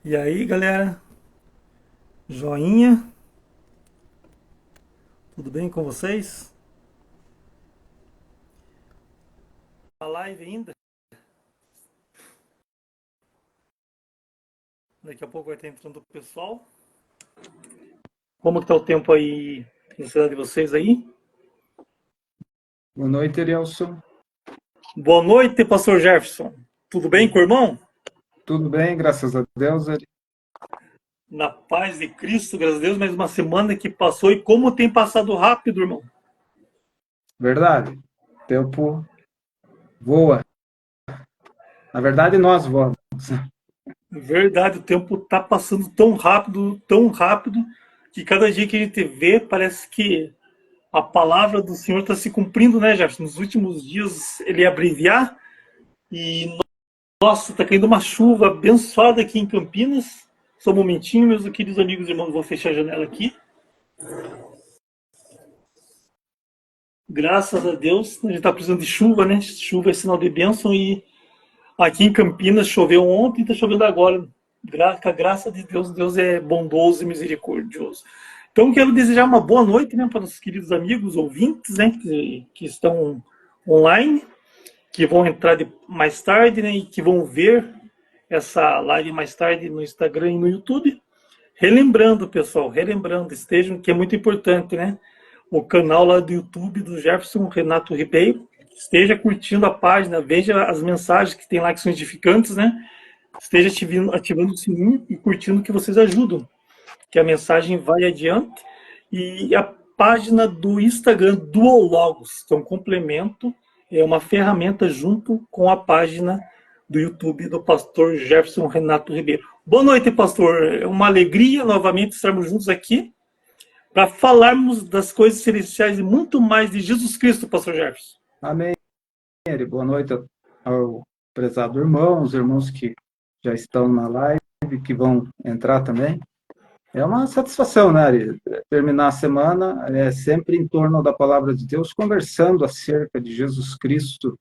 E aí, galera? Joinha? Tudo bem com vocês? A live ainda? Daqui a pouco vai estar entrando o pessoal. Como que tá o tempo aí na cidade de vocês aí? Boa noite, Elielson. Boa noite, pastor Jefferson. Tudo bem com o irmão? Tudo bem, graças a Deus. Na paz de Cristo, graças a Deus, mais uma semana que passou e como tem passado rápido, irmão. Verdade. O tempo voa. Na verdade, nós voamos. Verdade, o tempo tá passando tão rápido, que cada dia que a gente vê parece que a palavra do Senhor está se cumprindo, né, Jefferson? Nos últimos dias ele ia abreviar. E, nossa, tá caindo uma chuva abençoada aqui em Campinas. Só um momentinho, meus queridos amigos e irmãos, vou fechar a janela aqui. Graças a Deus, a gente tá precisando de chuva, né? Chuva é sinal de bênção e aqui em Campinas choveu ontem e tá chovendo agora. Com a graça de Deus, Deus é bondoso e misericordioso. Então, quero desejar uma boa noite, né, para os queridos amigos, ouvintes, né, que estão online, que vão entrar mais tarde, né, e que vão ver essa live mais tarde no Instagram e no YouTube. Relembrando, pessoal, estejam, que é muito importante, né? O canal lá do YouTube do Jefferson Renato Ribeiro. Esteja curtindo a página, veja as mensagens que tem lá que são edificantes, né? Esteja ativando o sininho e curtindo que vocês ajudam, que a mensagem vai adiante. E a página do Instagram Duologos, que é um complemento, é uma ferramenta junto com a página do YouTube do pastor Jefferson Renato Ribeiro. Boa noite, pastor. É uma alegria novamente estarmos juntos aqui para falarmos das coisas celestiais e muito mais de Jesus Cristo, pastor Jefferson. Amém. Boa noite ao prezado irmão, os irmãos que já estão na live, que vão entrar também. É uma satisfação, né, Ari? Terminar a semana sempre em torno da palavra de Deus, conversando acerca de Jesus Cristo,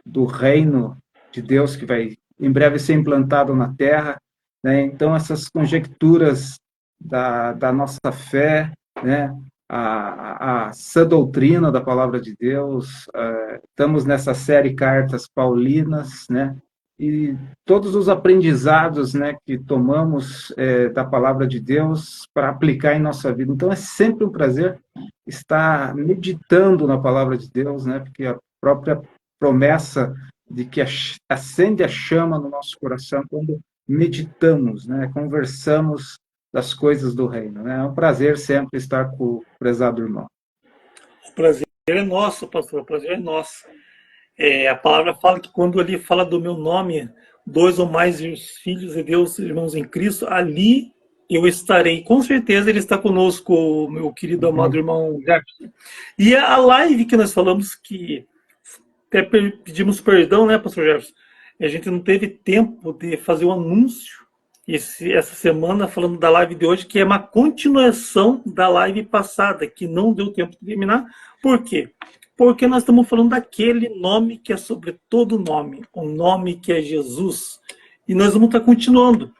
do reino de Deus que vai em breve ser implantado na Terra, né? Então, essas conjecturas da nossa fé, né? A sã doutrina da palavra de Deus, estamos nessa série Cartas Paulinas, né? E todos os aprendizados, né, que tomamos da palavra de Deus para aplicar em nossa vida. Então, é sempre um prazer estar meditando na palavra de Deus, né? Porque a própria promessa de que acende a chama no nosso coração quando meditamos, né? Conversamos das coisas do reino, né? É um prazer sempre estar com o prezado irmão. O prazer é nosso, pastor, o prazer é nosso. A palavra fala que quando ele fala do meu nome, dois ou mais filhos de Deus, irmãos em Cristo, ali eu estarei. Com certeza ele está conosco, meu querido amado Amém. irmão Jefferson. E a live que nós falamos que até pedimos perdão, né, pastor Jefferson? A gente não teve tempo de fazer o anúncio essa semana, falando da live de hoje, que é uma continuação da live passada, que não deu tempo de terminar. Por quê? Porque nós estamos falando daquele nome que é sobre todo nome, o nome que é Jesus. E nós vamos estar continuando.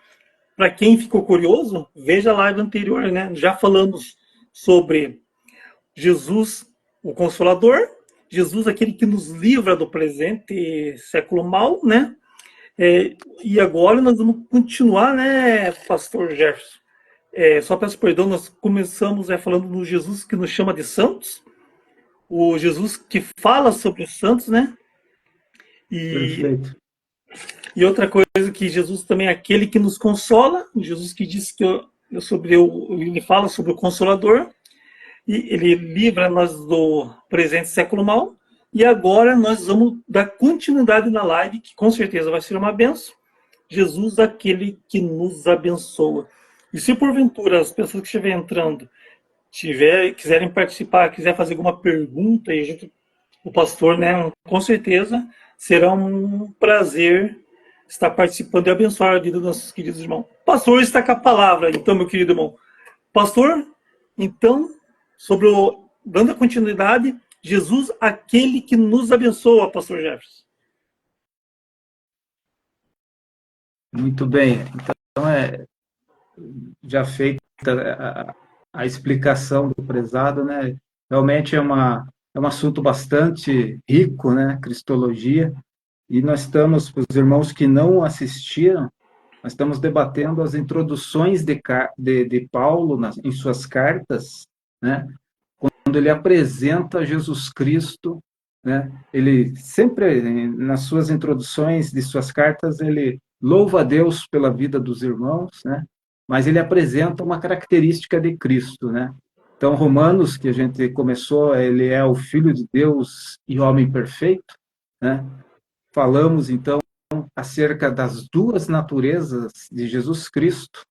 Para quem ficou curioso, veja a live anterior, né? Já falamos sobre Jesus, o Consolador, Jesus, aquele que nos livra do presente século mal, né? E agora nós vamos continuar, né, pastor Jefferson? Só peço perdão, nós começamos falando do Jesus que nos chama de santos, o Jesus que fala sobre os santos, né? E, Perfeito. e outra coisa que Jesus também é aquele que nos consola, o Jesus que disse que ele fala sobre o Consolador, e ele livra nós do presente século mal. E agora nós vamos dar continuidade na live, que com certeza vai ser uma benção. Jesus, aquele que nos abençoa. E se porventura as pessoas que estiverem entrando quiserem participar, quiser fazer alguma pergunta, e o pastor, né, com certeza será um prazer estar participando e abençoar a vida dos nossos queridos irmãos. Pastor está com a palavra, então, meu querido irmão. Pastor, então, dando a continuidade, Jesus, aquele que nos abençoa, pastor Jefferson. Muito bem. já feita a explicação do prezado, né? Realmente é um assunto bastante rico, né? Cristologia. E nós estamos, para os irmãos que não assistiram, nós estamos debatendo as introduções de Paulo em suas cartas, né? Quando ele apresenta Jesus Cristo, né? Ele sempre, nas suas introduções de suas cartas, ele louva a Deus pela vida dos irmãos, né? Mas ele apresenta uma característica de Cristo, né? Então, Romanos, que a gente começou, ele é o Filho de Deus e homem perfeito, né? Falamos, então, acerca das duas naturezas de Jesus Cristo,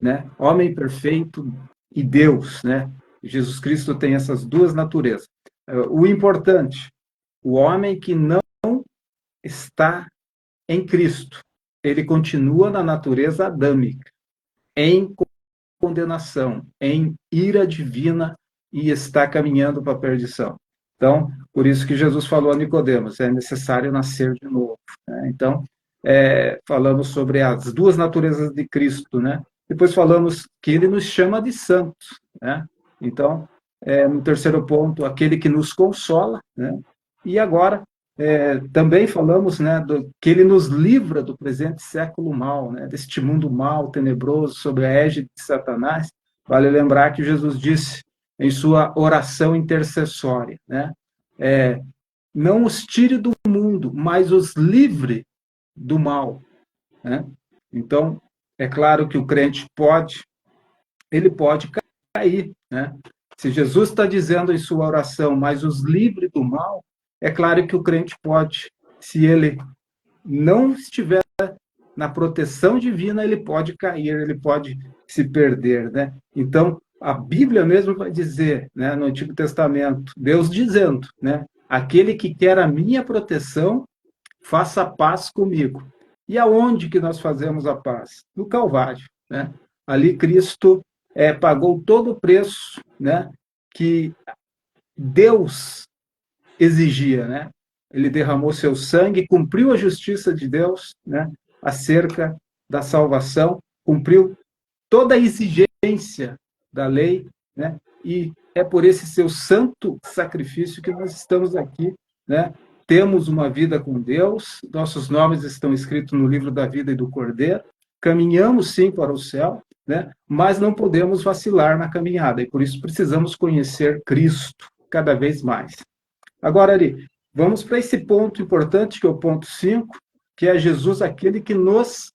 né? Homem perfeito e Deus, né? Jesus Cristo tem essas duas naturezas. O importante, o homem que não está em Cristo, ele continua na natureza adâmica, em condenação, em ira divina e está caminhando para a perdição. Então, por isso que Jesus falou a Nicodemos, é necessário nascer de novo, né? Então, falamos sobre as duas naturezas de Cristo, né? Depois falamos que ele nos chama de santos, né? Então, no terceiro ponto, aquele que nos consola, né? E agora, também falamos, né, que ele nos livra do presente século mal, né, deste mundo mal, tenebroso, sob a égide de Satanás. Vale lembrar que Jesus disse em sua oração intercessória, né, não os tire do mundo, mas os livre do mal, né? Então, é claro que o crente ele pode cair, né? Se Jesus está dizendo em sua oração, mas os livre do mal, é claro que o crente pode, se ele não estiver na proteção divina, ele pode cair, ele pode se perder, né? Então, a Bíblia mesmo vai dizer, né, no Antigo Testamento, Deus dizendo, né, aquele que quer a minha proteção, faça paz comigo. E aonde que nós fazemos a paz? No Calvário, né? Ali Cristo pagou todo o preço, né, que Deus exigia, né? Ele derramou seu sangue, cumpriu a justiça de Deus, né, acerca da salvação, cumpriu toda a exigência da lei, né? E é por esse seu santo sacrifício que nós estamos aqui, né? Temos uma vida com Deus, nossos nomes estão escritos no livro da vida e do Cordeiro, caminhamos sim para o céu, né? Mas não podemos vacilar na caminhada, e por isso precisamos conhecer Cristo cada vez mais. Agora, Ari, vamos para esse ponto importante, que é o ponto 5, que é Jesus, aquele que nos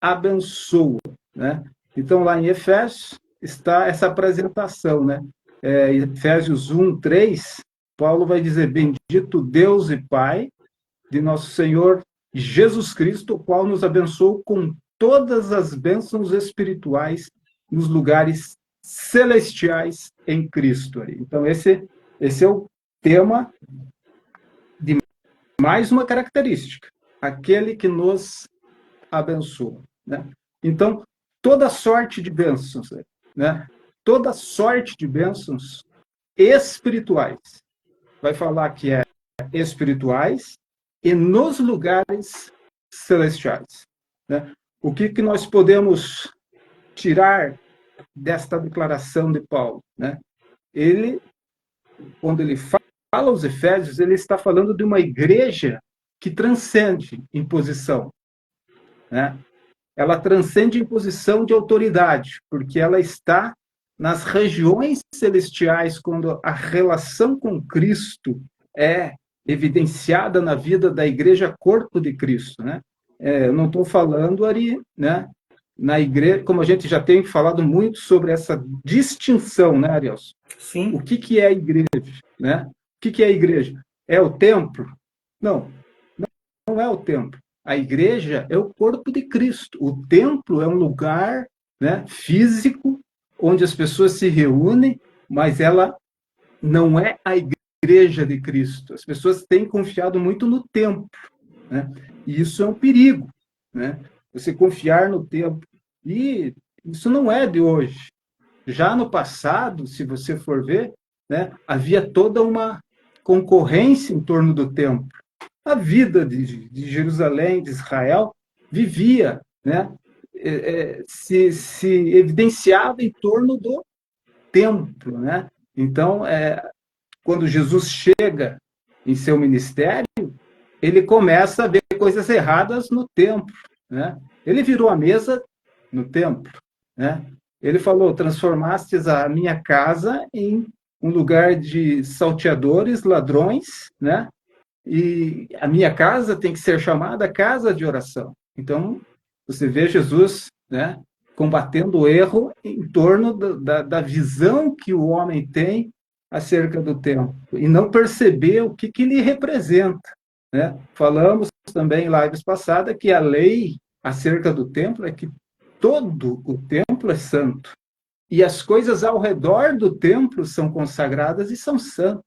abençoa, né? Então, lá em Efésios, está essa apresentação, né? Efésios 1, 3, Paulo vai dizer, bendito Deus e Pai de nosso Senhor Jesus Cristo, o qual nos abençoou com todas as bênçãos espirituais nos lugares celestiais em Cristo. Ari. Então, esse é o tema de mais uma característica, aquele que nos abençoa, né? Então, toda sorte de bênçãos, né? Toda sorte de bênçãos espirituais, vai falar que é espirituais e nos lugares celestiais, né? O que nós podemos tirar desta declaração de Paulo, né? Ele, quando ele fala aos Efésios, ele está falando de uma igreja que transcende imposição, né? Ela transcende imposição de autoridade, porque ela está nas regiões celestiais, quando a relação com Cristo é evidenciada na vida da igreja corpo de Cristo, né? Eu não estou falando ali, né, na igreja, como a gente já tem falado muito sobre essa distinção, né, Arielson? Sim. O que é a igreja, né? O que é a igreja? É o templo? Não, não é o templo. A igreja é o corpo de Cristo. O templo é um lugar, né, físico, onde as pessoas se reúnem, mas ela não é a igreja de Cristo. As pessoas têm confiado muito no templo, né? E isso é um perigo, né? Você confiar no templo. E isso não é de hoje. Já no passado, se você for ver, né, havia toda uma concorrência em torno do templo. A vida de Jerusalém, de Israel, vivia, né, se evidenciava em torno do templo, né? Então, quando Jesus chega em seu ministério, ele começa a ver coisas erradas no templo, né? Ele virou a mesa no templo, né? Ele falou: transformastes a minha casa em um lugar de salteadores, ladrões, né? E a minha casa tem que ser chamada casa de oração. Então, você vê Jesus, né, combatendo o erro em torno da visão que o homem tem acerca do templo e não perceber o que ele representa, né? Falamos também em lives passadas que a lei acerca do templo é que todo o templo é santo e as coisas ao redor do templo são consagradas e são santas,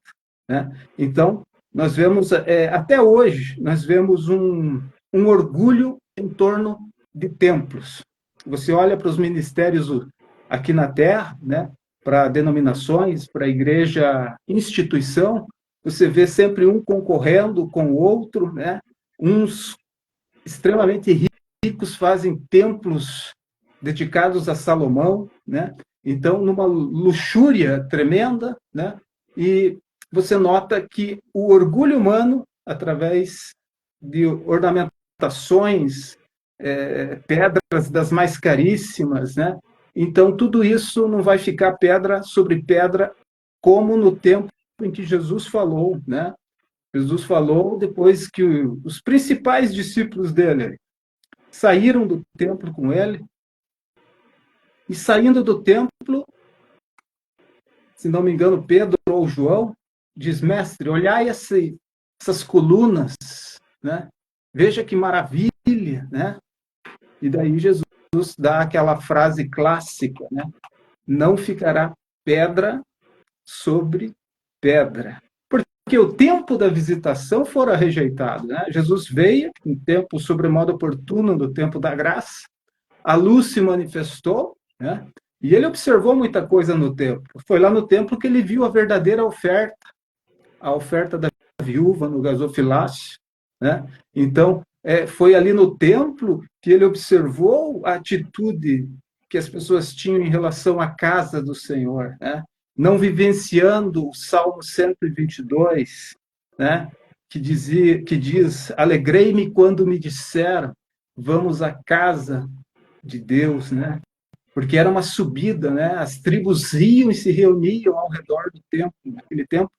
né? Então, nós vemos, até hoje, nós vemos um orgulho em torno de templos. Você olha para os ministérios aqui na Terra, né, para denominações, para a igreja instituição, você vê sempre um concorrendo com o outro, né? Uns extremamente ricos fazem templos dedicados a Salomão, né? Então, numa luxúria tremenda, né? E você nota que o orgulho humano, através de ornamentações, pedras das mais caríssimas, né? Então, tudo isso não vai ficar pedra sobre pedra, como no tempo em que Jesus falou, né? Jesus falou depois que os principais discípulos dele saíram do templo com ele, e saindo do templo, se não me engano, Pedro ou João, diz: mestre, olhai essas colunas, né? Veja que maravilha, né? E daí Jesus dá aquela frase clássica, né? Não ficará pedra sobre pedra. Porque o tempo da visitação fora rejeitado, né? Jesus veio em tempo sobremodo oportuno, no tempo da graça, a luz se manifestou, né? E ele observou muita coisa no templo. Foi lá no templo que ele viu a verdadeira oferta, a oferta da viúva no gasofilácio, né? Então, foi ali no templo que ele observou a atitude que as pessoas tinham em relação à casa do Senhor, né? Não vivenciando o Salmo 122, né? Que diz: alegrei-me quando me disseram, vamos à casa de Deus, né? Porque era uma subida, né? As tribos iam e se reuniam ao redor do templo. Naquele tempo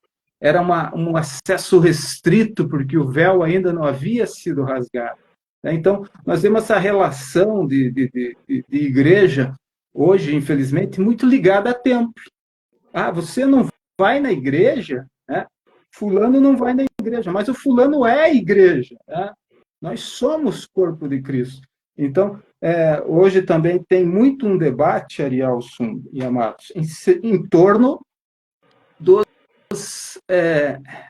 era um acesso restrito, porque o véu ainda não havia sido rasgado. Então, nós vemos essa relação de igreja, hoje, infelizmente, muito ligada a templo. Ah, você não vai na igreja, né? Fulano não vai na igreja, mas o fulano é a igreja, né? Nós somos corpo de Cristo. Então, hoje também tem muito um debate, Arielson e amados, em torno dos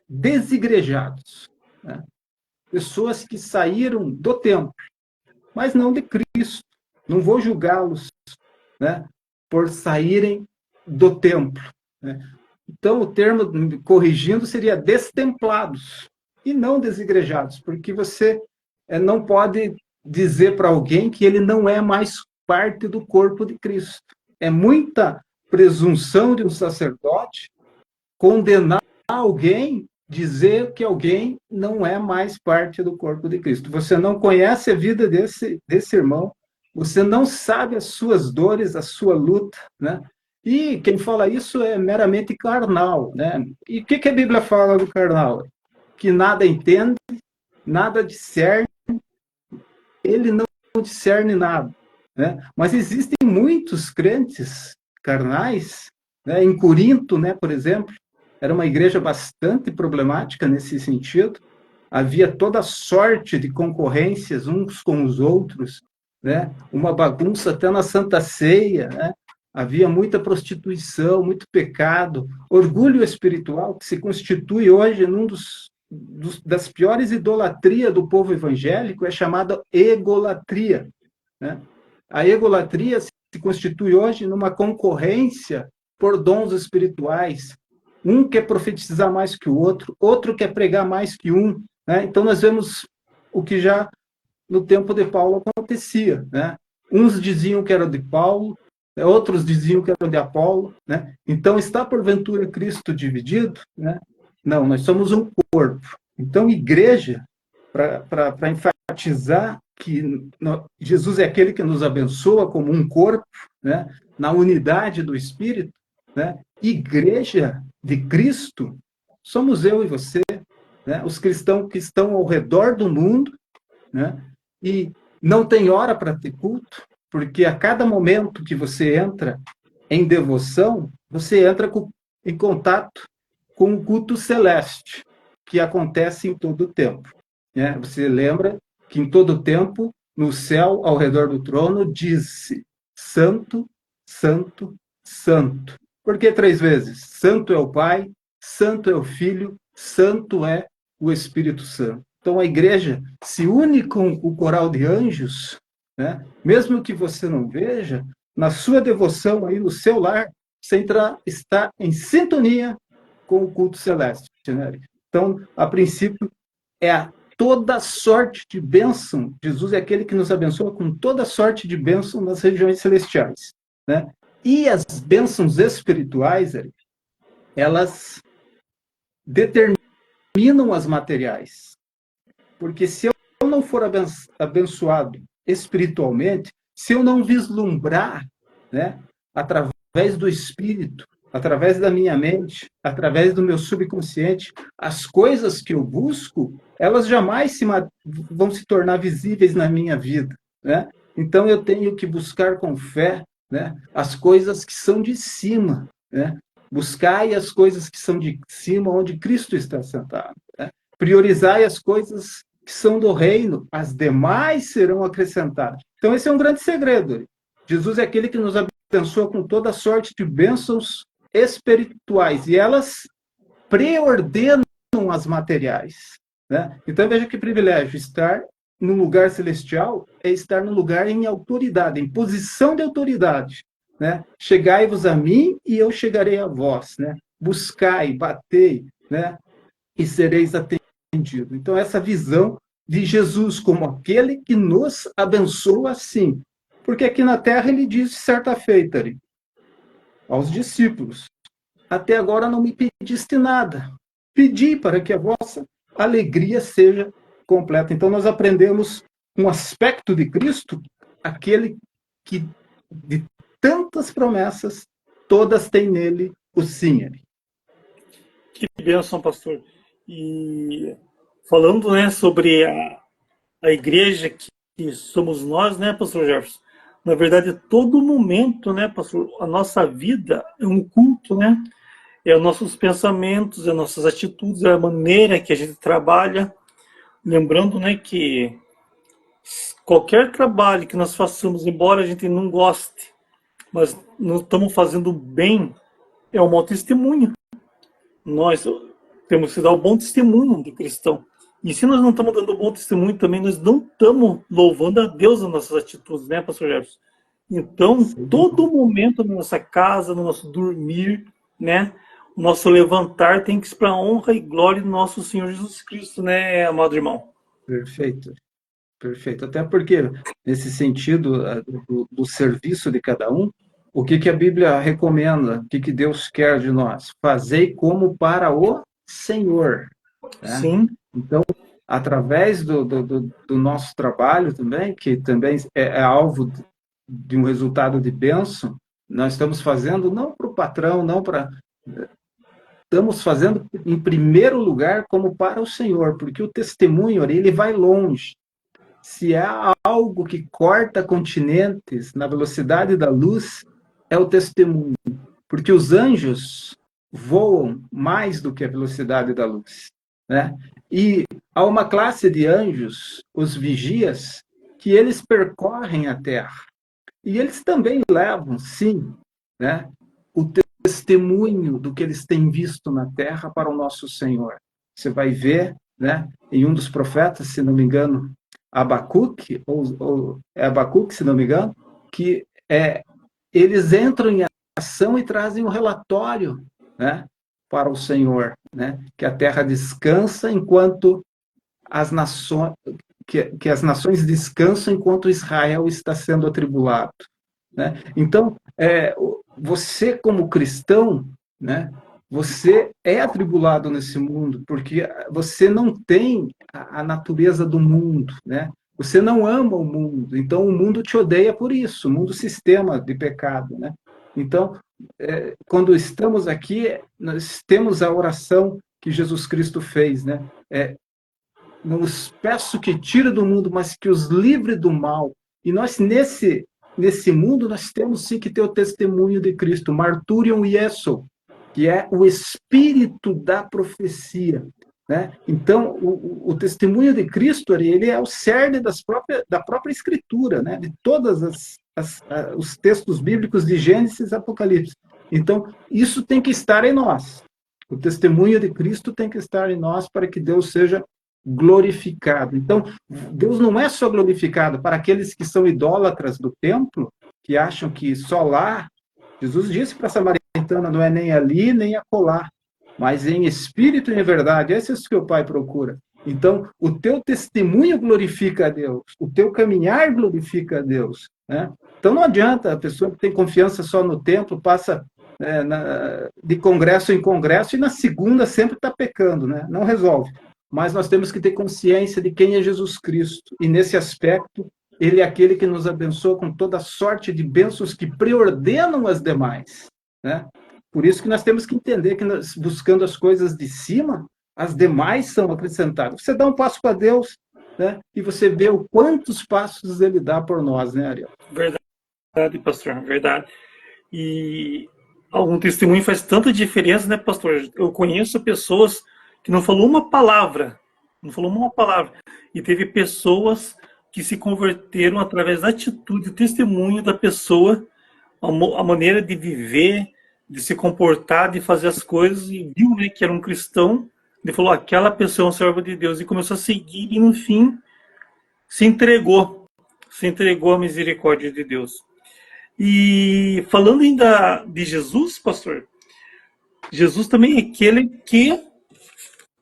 desigrejados, né? Pessoas que saíram do templo, mas não de Cristo. Não vou julgá-los, né, por saírem do templo, né? Então, o termo, corrigindo, seria destemplados, e não desigrejados, porque você não pode dizer para alguém que ele não é mais parte do corpo de Cristo. É muita presunção de um sacerdote condenar alguém, dizer que alguém não é mais parte do corpo de Cristo. Você não conhece a vida desse irmão, você não sabe as suas dores, a sua luta, né? E quem fala isso é meramente carnal, né? E o que a Bíblia fala do carnal? Que nada entende, nada discerne, ele não discerne nada, né? Mas existem muitos crentes carnais, né? Em Corinto, né, por exemplo, era uma igreja bastante problemática nesse sentido. Havia toda sorte de concorrências uns com os outros, né? Uma bagunça até na Santa Ceia, né? Havia muita prostituição, muito pecado, orgulho espiritual, que se constitui hoje num das piores idolatrias do povo evangélico, é chamada egolatria, né? A egolatria se constitui hoje numa concorrência por dons espirituais. Um quer profetizar mais que o outro, outro quer pregar mais que um, né? Então, nós vemos o que já no tempo de Paulo acontecia, né? Uns diziam que era de Paulo, outros diziam que era de Apolo, né? Então, está porventura Cristo dividido? Né? Não, nós somos um corpo. Então, igreja, para enfatizar que Jesus é aquele que nos abençoa como um corpo, né? Na unidade do Espírito, né? Igreja de Cristo somos eu e você, né? Os cristãos que estão ao redor do mundo, né? E não tem hora para ter culto, porque a cada momento que você entra em devoção, você entra em contato com o culto celeste, que acontece em todo o tempo. Né? Você lembra que em todo o tempo, no céu, ao redor do trono, diz-se Santo, Santo, Santo. Por que 3 vezes? Santo é o Pai, Santo é o Filho, Santo é o Espírito Santo. Então a igreja se une com o coral de anjos, né? Mesmo que você não veja, na sua devoção aí no seu lar, você está em sintonia com o culto celeste. Né? Então, a princípio, toda sorte de bênção. Jesus é aquele que nos abençoa com toda sorte de bênção nas regiões celestiais. Né? E as bênçãos espirituais, elas determinam as materiais. Porque se eu não for abençoado espiritualmente, se eu não vislumbrar, né, através do Espírito, através da minha mente, através do meu subconsciente, as coisas que eu busco, elas jamais vão se tornar visíveis na minha vida. Né? Então eu tenho que buscar com fé, né, as coisas que são de cima. Né? Buscai as coisas que são de cima, onde Cristo está sentado. Né? Priorizai as coisas que são do reino, as demais serão acrescentadas. Então, esse é um grande segredo. Jesus é aquele que nos abençoa com toda sorte de bênçãos espirituais, e elas preordenam as materiais. Né? Então, veja que privilégio. Estar no lugar celestial é estar no lugar em autoridade, em posição de autoridade. Né? Chegai-vos a mim e eu chegarei a vós. Né? Buscai, batei, né? E sereis atendidos. Então, essa visão de Jesus como aquele que nos abençoa assim. Porque aqui na terra ele disse certa feita aos discípulos: até agora não me pediste nada. Pedi para que a vossa alegria seja completa. Então, nós aprendemos um aspecto de Cristo, aquele que, de tantas promessas, todas têm nele o sim. Que bênção, pastor. E falando, né, sobre a igreja que somos nós, né, pastor Jefferson? Na verdade, todo momento, né, pastor, a nossa vida é um culto, né? É os nossos pensamentos, é as nossas atitudes, é a maneira que a gente trabalha. Lembrando, né, que qualquer trabalho que nós façamos, embora a gente não goste, mas não estamos fazendo bem, é um mau testemunho. Nós temos que dar um bom testemunho de cristão. E se nós não estamos dando um bom testemunho também, nós não estamos louvando a Deus nas nossas atitudes, né, pastor Jefferson? Então, todo momento na nossa casa, no nosso dormir, né, o nosso levantar tem que ser para a honra e glória do nosso Senhor Jesus Cristo, né, amado irmão? Perfeito, perfeito. Até porque, nesse sentido do serviço de cada um, o que a Bíblia recomenda, o que Deus quer de nós? Fazei como para o Senhor. Né? Sim. Então, através do nosso trabalho também, que também é alvo de um resultado de bênção, nós estamos fazendo não para o patrão, não para... Estamos fazendo, em primeiro lugar, como para o Senhor, porque o testemunho, ele vai longe. Se há algo que corta continentes na velocidade da luz, é o testemunho. Porque os anjos voam mais do que a velocidade da luz. Né? E há uma classe de anjos, os vigias, que eles percorrem a terra. E eles também levam, sim, né, o testemunho do que eles têm visto na terra para o nosso Senhor. Você vai ver, né, em um dos profetas, se não me engano, Abacuque, ou é Abacuque, se não me engano, que eles entram em ação e trazem um relatório, né, para o Senhor, né, que a terra descansa enquanto as nações, que as nações descansam enquanto Israel está sendo atribulado, né? Então, você como cristão, né, você é atribulado nesse mundo, porque você não tem a natureza do mundo, né? Você não ama o mundo, então o mundo te odeia por isso, o mundo sistema de pecado, né? Então, quando estamos aqui, nós temos a oração que Jesus Cristo fez, né? Não os peço que tire do mundo, mas que os livre do mal. E nós, nesse mundo, nós temos sim que ter o testemunho de Cristo, Marturion Ieso, que é o espírito da profecia. Né? Então, o testemunho de Cristo, ele é o cerne da própria Escritura, né? De todos os textos bíblicos de Gênesis e Apocalipse. Então, isso tem que estar em nós. O testemunho de Cristo tem que estar em nós para que Deus seja glorificado. Então, Deus não é só glorificado para aqueles que são idólatras do templo, que acham que só lá, Jesus disse para a samaritana, não é nem ali, nem acolá, mas em espírito e em verdade, esses que o Pai procura. Então, o teu testemunho glorifica a Deus, o teu caminhar glorifica a Deus, né? Então, não adianta a pessoa que tem confiança só no templo, passa de congresso em congresso, e na segunda sempre está pecando, né? Não resolve. Mas nós temos que ter consciência de quem é Jesus Cristo. E nesse aspecto, ele é aquele que nos abençoa com toda sorte de bênçãos que preordenam as demais, né? Por isso que nós temos que entender que nós, buscando as coisas de cima, as demais são acrescentadas. Você dá um passo para Deus, né? E você vê o quantos passos ele dá por nós, né, Ariel? Verdade, pastor, verdade. E algum testemunho faz tanta diferença, né, pastor? Eu conheço pessoas que não falou uma palavra, e teve pessoas que se converteram através da atitude, do testemunho da pessoa, a maneira de viver, de se comportar, de fazer as coisas, e viu, né, que era um cristão. Ele falou, aquela pessoa é um servo de Deus, e começou a seguir, e no fim se entregou à misericórdia de Deus. E falando ainda de Jesus, pastor, Jesus também é aquele que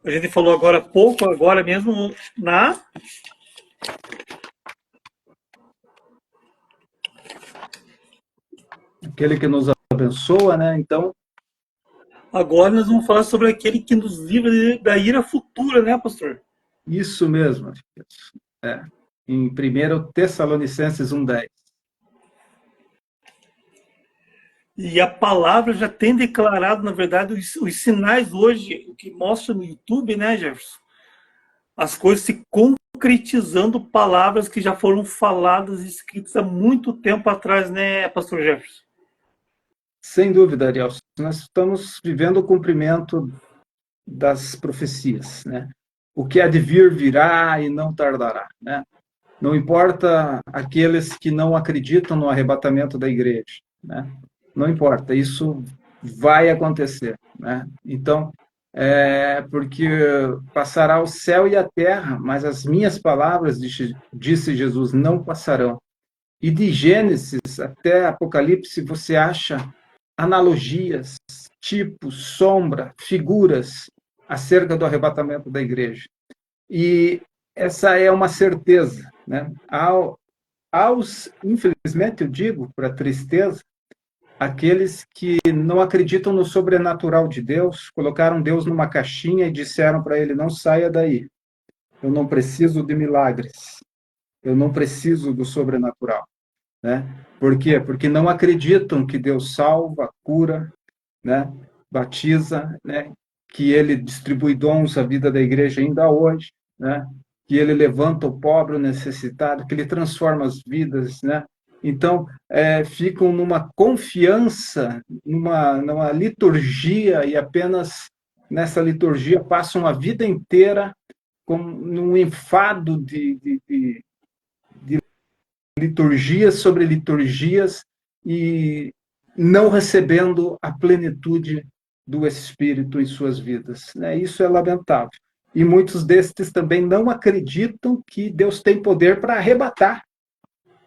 a gente falou agora há pouco, agora mesmo na aquele que nos abençoa, né? Então, agora nós vamos falar sobre aquele que nos livra da ira futura, né, pastor? isso mesmo. Em 1 Tessalonicenses 1:10. E a palavra já tem declarado, na verdade, os sinais hoje, o que mostra no YouTube, né, Jefferson? As coisas se concretizando, palavras que já foram faladas e escritas há muito tempo atrás, né, pastor Jefferson? Sem dúvida, Ariel. Nós estamos vivendo o cumprimento das profecias, né? O que há de vir virá e não tardará, né? Não importa aqueles que não acreditam no arrebatamento da igreja, né? Não importa, isso vai acontecer, né? Então, porque passará o céu e a terra, mas as minhas palavras, disse Jesus, não passarão. E de Gênesis até Apocalipse você acha analogias, tipos, sombra, figuras acerca do arrebatamento da igreja. E essa é uma certeza, né? Infelizmente, eu digo, para tristeza, aqueles que não acreditam no sobrenatural de Deus, colocaram Deus numa caixinha e disseram para ele, não saia daí, eu não preciso de milagres, eu não preciso do sobrenatural, né? Por quê? Porque não acreditam que Deus salva, cura, né? Batiza, né? Que ele distribui dons à vida da igreja ainda hoje, né? Que ele levanta o pobre, o necessitado, que ele transforma as vidas, né? Então, ficam numa confiança, numa liturgia, e apenas nessa liturgia passam a vida inteira num enfado de liturgias sobre liturgias e não recebendo a plenitude do Espírito em suas vidas, né? Isso é lamentável. E muitos destes também não acreditam que Deus tem poder para arrebatar,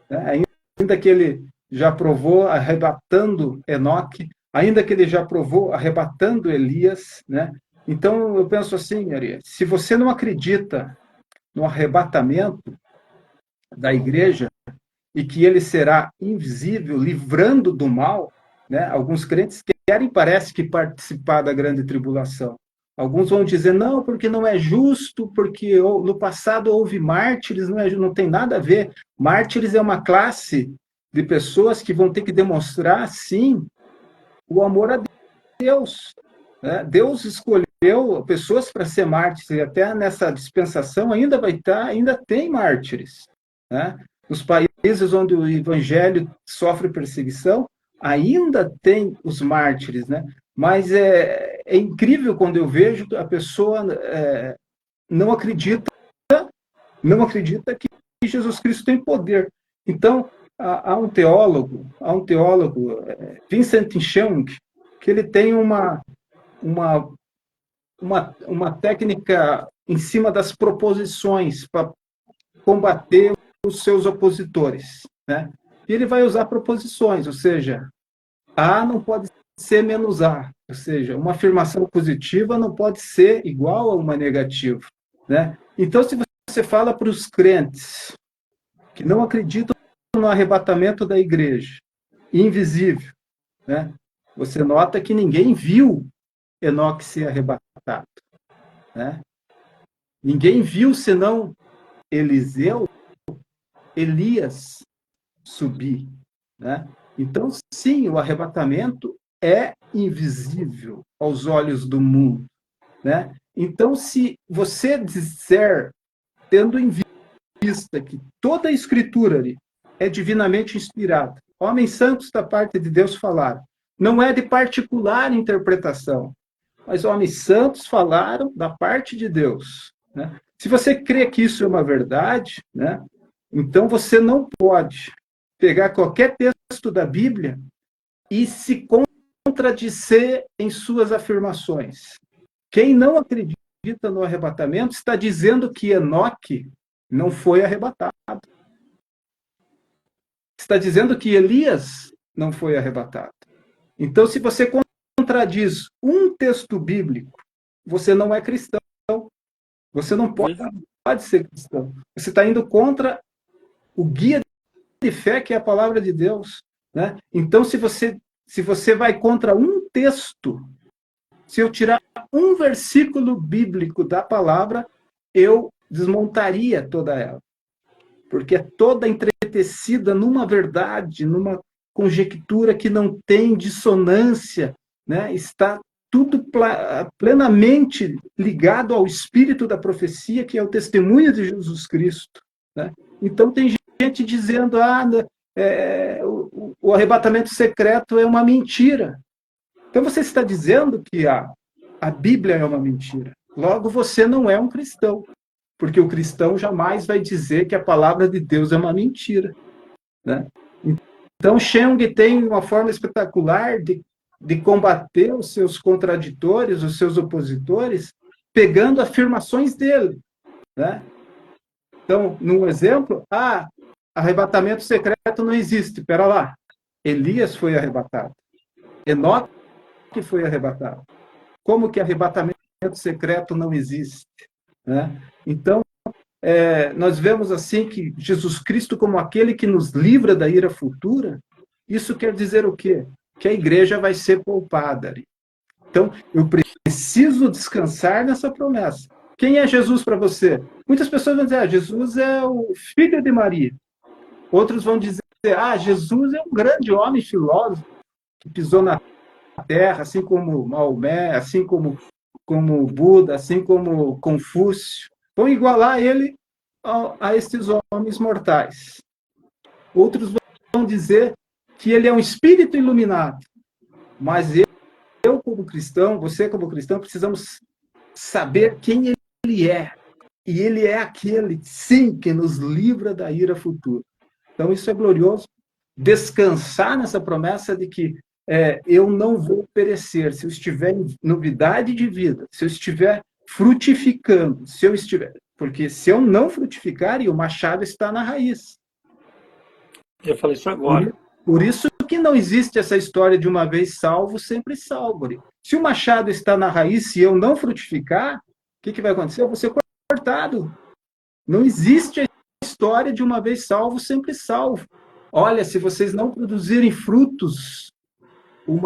né? Ainda que ele já provou arrebatando Enoque, ainda que ele já provou arrebatando Elias, né? Então eu penso assim, Ari, se você não acredita no arrebatamento da igreja, e que ele será invisível, livrando do mal, né? Alguns crentes querem, parece que, participar da grande tribulação. Alguns vão dizer, não, porque não é justo, porque no passado houve mártires, não tem nada a ver. Mártires é uma classe de pessoas que vão ter que demonstrar, sim, o amor a Deus. Né? Deus escolheu pessoas para ser mártires, e até nessa dispensação ainda tem mártires. Né? Nos países onde o evangelho sofre perseguição, ainda tem os mártires, né? Mas é incrível quando eu vejo a pessoa não acredita que Jesus Cristo tem poder. Então, há um teólogo, Vincent Chung, que ele tem uma técnica em cima das proposições para combater os seus opositores, né? E ele vai usar proposições, ou seja, A não pode ser menos A, ou seja, uma afirmação positiva não pode ser igual a uma negativa, né? Então, se você fala para os crentes que não acreditam no arrebatamento da igreja, invisível, né? Você nota que ninguém viu Enoque ser arrebatado, né? Ninguém viu senão Eliseu, Elias subir, né? Então, sim, o arrebatamento é invisível aos olhos do mundo, né? Então, se você disser, tendo em vista que toda a escritura ali é divinamente inspirada, homens santos da parte de Deus falaram, não é de particular interpretação, mas homens santos falaram da parte de Deus, né? Se você crê que isso é uma verdade, né, então você não pode pegar qualquer texto da Bíblia e se contradizer em suas afirmações. Quem não acredita no arrebatamento está dizendo que Enoque não foi arrebatado. Está dizendo que Elias não foi arrebatado. Então, se você contradiz um texto bíblico, você não é cristão. Você não pode ser cristão. Você está indo contra o guia de fé, que é a palavra de Deus. Né? Então, se você vai contra um texto, se eu tirar um versículo bíblico da palavra, eu desmontaria toda ela. Porque é toda entretecida numa verdade, numa conjectura que não tem dissonância, né? Está tudo plenamente ligado ao espírito da profecia, que é o testemunho de Jesus Cristo. Né? Então, tem gente dizendo, o arrebatamento secreto é uma mentira. Então, você está dizendo que a Bíblia é uma mentira. Logo, você não é um cristão, porque o cristão jamais vai dizer que a palavra de Deus é uma mentira. Né? Então, Chung tem uma forma espetacular de combater os seus contraditores, os seus opositores, pegando afirmações dele. Né? Então, num exemplo, arrebatamento secreto não existe. Espera lá. Elias foi arrebatado. Enoque foi arrebatado. Como que arrebatamento secreto não existe? Né? Então, nós vemos assim que Jesus Cristo como aquele que nos livra da ira futura, isso quer dizer o quê? Que a igreja vai ser poupada. Então, eu preciso descansar nessa promessa. Quem é Jesus para você? Muitas pessoas vão dizer, Jesus é o filho de Maria. Outros vão dizer, Jesus é um grande homem filósofo que pisou na terra, assim como Maomé, assim como Buda, assim como Confúcio. Vão igualar ele a esses homens mortais. Outros vão dizer que ele é um espírito iluminado. Mas eu como cristão, você como cristão, precisamos saber quem ele é. E ele é aquele, sim, que nos livra da ira futura. Então, isso é glorioso. Descansar nessa promessa de que eu não vou perecer. Se eu estiver em novidade de vida, se eu estiver frutificando, porque se eu não frutificar, o machado está na raiz. Eu falei isso agora. Por isso que não existe essa história de uma vez salvo, sempre salvo. Se o machado está na raiz, se eu não frutificar, o que vai acontecer? Eu vou ser cortado. Não existe a história de uma vez salvo, sempre salvo. Olha, se vocês não produzirem frutos, o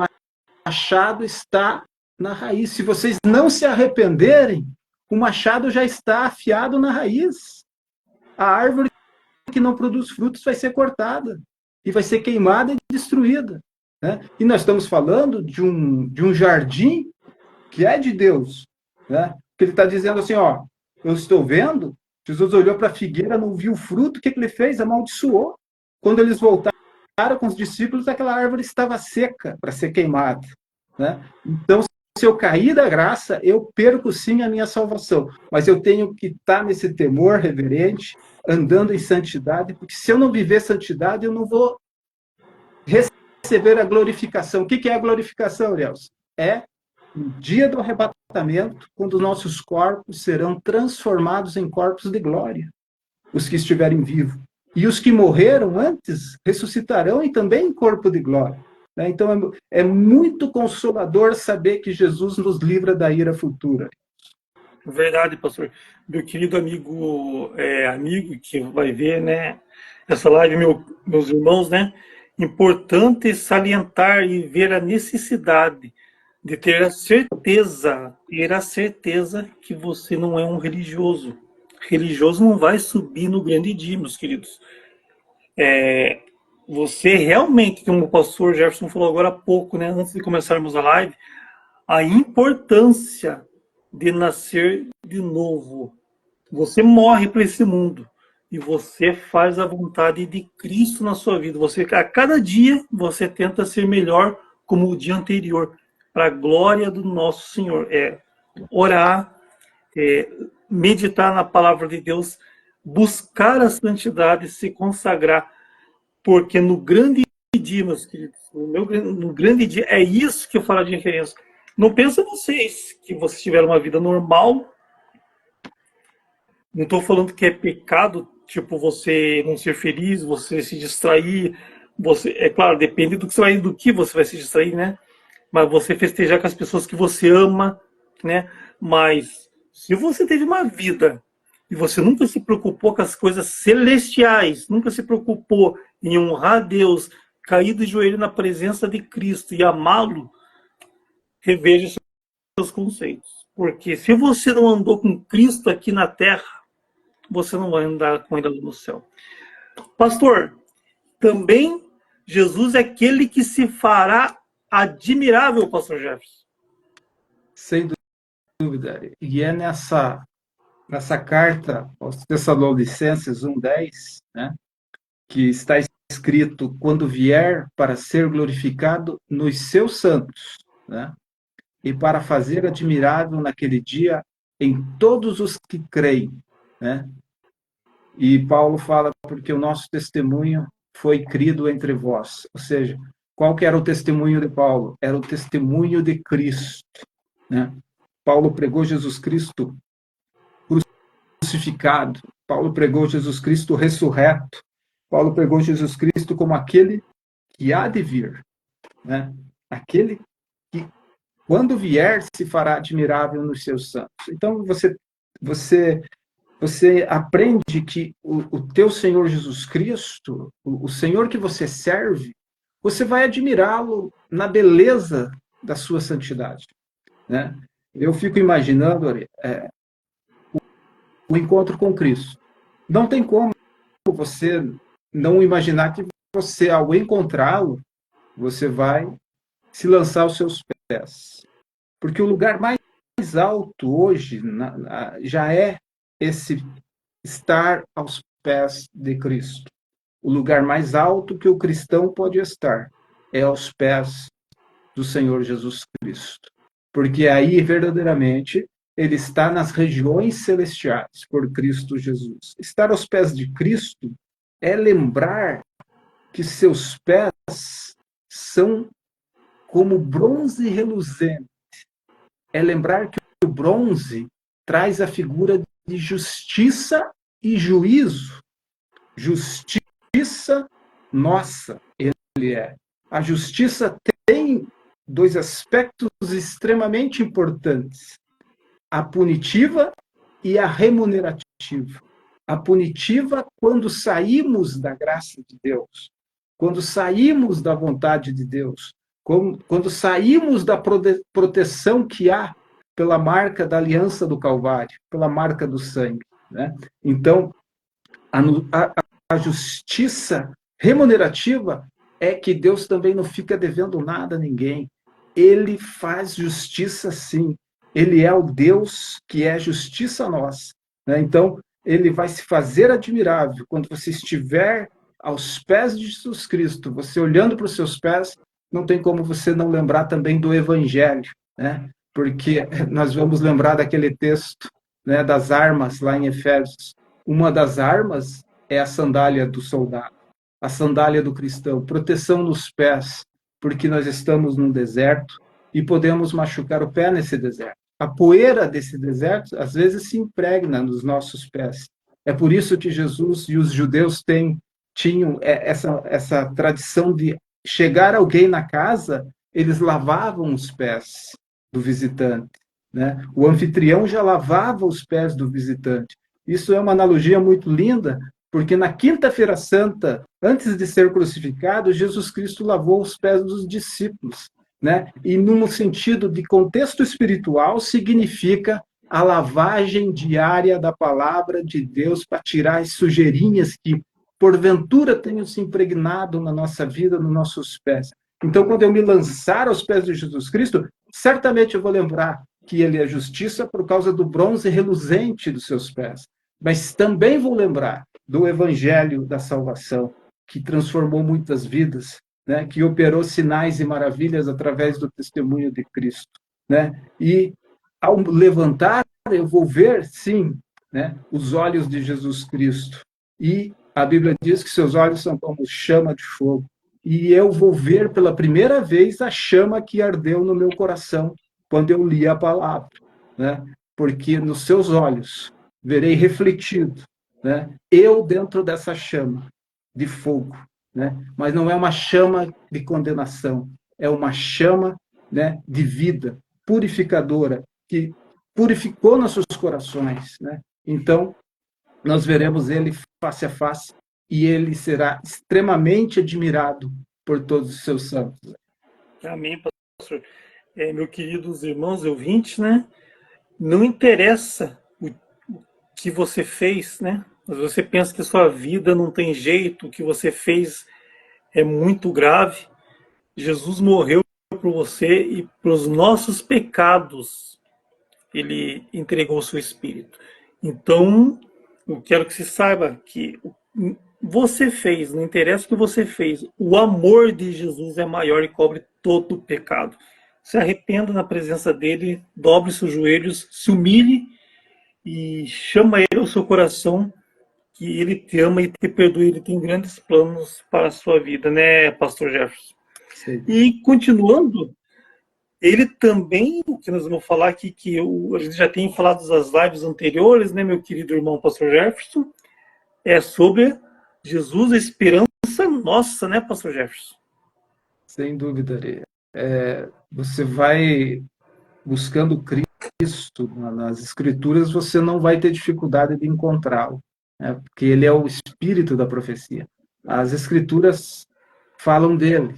machado está na raiz. Se vocês não se arrependerem, o machado já está afiado na raiz. A árvore que não produz frutos vai ser cortada e vai ser queimada e destruída. Né? E nós estamos falando de um jardim que é de Deus. Né? Que ele está dizendo assim, ó, eu estou vendo, Jesus olhou para a figueira, não viu o fruto, o que ele fez? Amaldiçoou. Quando eles voltaram com os discípulos, aquela árvore estava seca para ser queimada. Né? Então, se eu cair da graça, eu perco sim a minha salvação. Mas eu tenho que estar nesse temor reverente, andando em santidade, porque se eu não viver santidade, eu não vou receber a glorificação. O que é a glorificação, Nelson? É no dia do arrebatamento, quando nossos corpos serão transformados em corpos de glória, os que estiverem vivos. E os que morreram antes ressuscitarão e também em corpo de glória. Então, é muito consolador saber que Jesus nos livra da ira futura. Verdade, pastor. Meu querido amigo, amigo que vai ver, né, essa live, meus irmãos, né, importante salientar e ver a necessidade de ter a certeza que você não é um religioso. Religioso não vai subir no grande dia, meus queridos. Você realmente, como o pastor Jefferson falou agora há pouco, né, antes de começarmos a live, a importância de nascer de novo. Você morre para esse mundo e você faz a vontade de Cristo na sua vida. Você, a cada dia você tenta ser melhor como o dia anterior, para a glória do nosso Senhor. Orar, meditar na palavra de Deus, buscar a santidade, se consagrar, porque no grande dia, meus queridos, no grande dia, é isso que eu falo de referência. Não pensa vocês que vocês tiveram uma vida normal. Não estou falando que é pecado, tipo, você não ser feliz, você se distrair. É claro, depende do que você vai se distrair, né? Mas você festejar com as pessoas que você ama, né? Mas se você teve uma vida e você nunca se preocupou com as coisas celestiais, nunca se preocupou em honrar a Deus, cair de joelho na presença de Cristo e amá-lo, reveja seus conceitos. Porque se você não andou com Cristo aqui na terra, você não vai andar com ele no céu. Pastor, também Jesus é aquele que se fará admirável, pastor Jefferson. Sem dúvida. E é nessa carta aos Tessalonicenses 1:10, né, que está escrito, quando vier para ser glorificado nos seus santos, né, e para fazer admirável naquele dia em todos os que creem, né? E Paulo fala, porque o nosso testemunho foi crido entre vós. Ou seja, qual que era o testemunho de Paulo? Era o testemunho de Cristo, né? Paulo pregou Jesus Cristo crucificado. Paulo pregou Jesus Cristo ressurreto. Paulo pregou Jesus Cristo como aquele que há de vir, né? Aquele que, quando vier, se fará admirável nos seus santos. Então, você aprende que o teu Senhor Jesus Cristo, o Senhor que você serve, você vai admirá-lo na beleza da sua santidade, né? Eu fico imaginando o encontro com Cristo. Não tem como você não imaginar que você, ao encontrá-lo, você vai se lançar aos seus pés. Porque o lugar mais alto hoje já é esse estar aos pés de Cristo. O lugar mais alto que o cristão pode estar é aos pés do Senhor Jesus Cristo. Porque aí, verdadeiramente, ele está nas regiões celestiais por Cristo Jesus. Estar aos pés de Cristo é lembrar que seus pés são como bronze reluzente. É lembrar que o bronze traz a figura de justiça e juízo. Justiça nossa, ele é. A justiça tem dois aspectos extremamente importantes: a punitiva e a remunerativa. a punitiva quando saímos da graça de Deus, quando saímos da vontade de Deus, quando saímos da proteção que há pela marca da aliança do Calvário, pela marca do sangue. Né? Então, a justiça remunerativa é que Deus também não fica devendo nada a ninguém. Ele faz justiça sim. Ele é o Deus que é justiça nossa. Né? Então, ele vai se fazer admirável quando você estiver aos pés de Jesus Cristo, você olhando para os seus pés, não tem como você não lembrar também do Evangelho, né? Porque nós vamos lembrar daquele texto, né, das armas lá em Efésios. Uma das armas é a sandália do soldado, a sandália do cristão, proteção nos pés, porque nós estamos num deserto e podemos machucar o pé nesse deserto. A poeira desse deserto, às vezes, se impregna nos nossos pés. É por isso que Jesus e os judeus tinham essa tradição de chegar alguém na casa, eles lavavam os pés do visitante. Né? O anfitrião já lavava os pés do visitante. Isso é uma analogia muito linda, porque na quinta-feira santa, antes de ser crucificado, Jesus Cristo lavou os pés dos discípulos. Né? E, num sentido de contexto espiritual, significa a lavagem diária da palavra de Deus para tirar as sujeirinhas que, porventura, tenham se impregnado na nossa vida, nos nossos pés. Então, quando eu me lançar aos pés de Jesus Cristo, certamente eu vou lembrar que ele é justiça por causa do bronze reluzente dos seus pés. Mas também vou lembrar do evangelho da salvação, que transformou muitas vidas, né? Que operou sinais e maravilhas através do testemunho de Cristo. Né? E, ao levantar, eu vou ver, sim, né, os olhos de Jesus Cristo. E a Bíblia diz que seus olhos são como chama de fogo. E eu vou ver pela primeira vez a chama que ardeu no meu coração quando eu li a palavra. Né? Porque nos seus olhos verei refletido, né, eu dentro dessa chama de fogo. Né? Mas não é uma chama de condenação, é uma chama, né, de vida purificadora, que purificou nossos corações. Né? Então, nós veremos ele face a face e ele será extremamente admirado por todos os seus santos. Amém, pastor. Meus queridos irmãos ouvintes, né? Não interessa o que você fez, né? Mas você pensa que a sua vida não tem jeito, o que você fez é muito grave. Jesus morreu por você e pelos nossos pecados ele entregou o seu espírito. Então, eu quero que você saiba que você fez, não interessa o que você fez, o amor de Jesus é maior e cobre todo o pecado. Se arrependa na presença dele, dobre seus joelhos, se humilhe e chama ele ao seu coração, que ele te ama e te perdoa, ele tem grandes planos para a sua vida, né, pastor Jefferson? Sim. E continuando, ele também, o que nós vamos falar aqui, a gente já tem falado das lives anteriores, né, meu querido irmão pastor Jefferson, é sobre Jesus, a esperança nossa, né, pastor Jefferson? Sem dúvida. Você vai buscando Cristo nas Escrituras, você não vai ter dificuldade de encontrá-lo, né? Porque ele é o espírito da profecia. As Escrituras falam dele,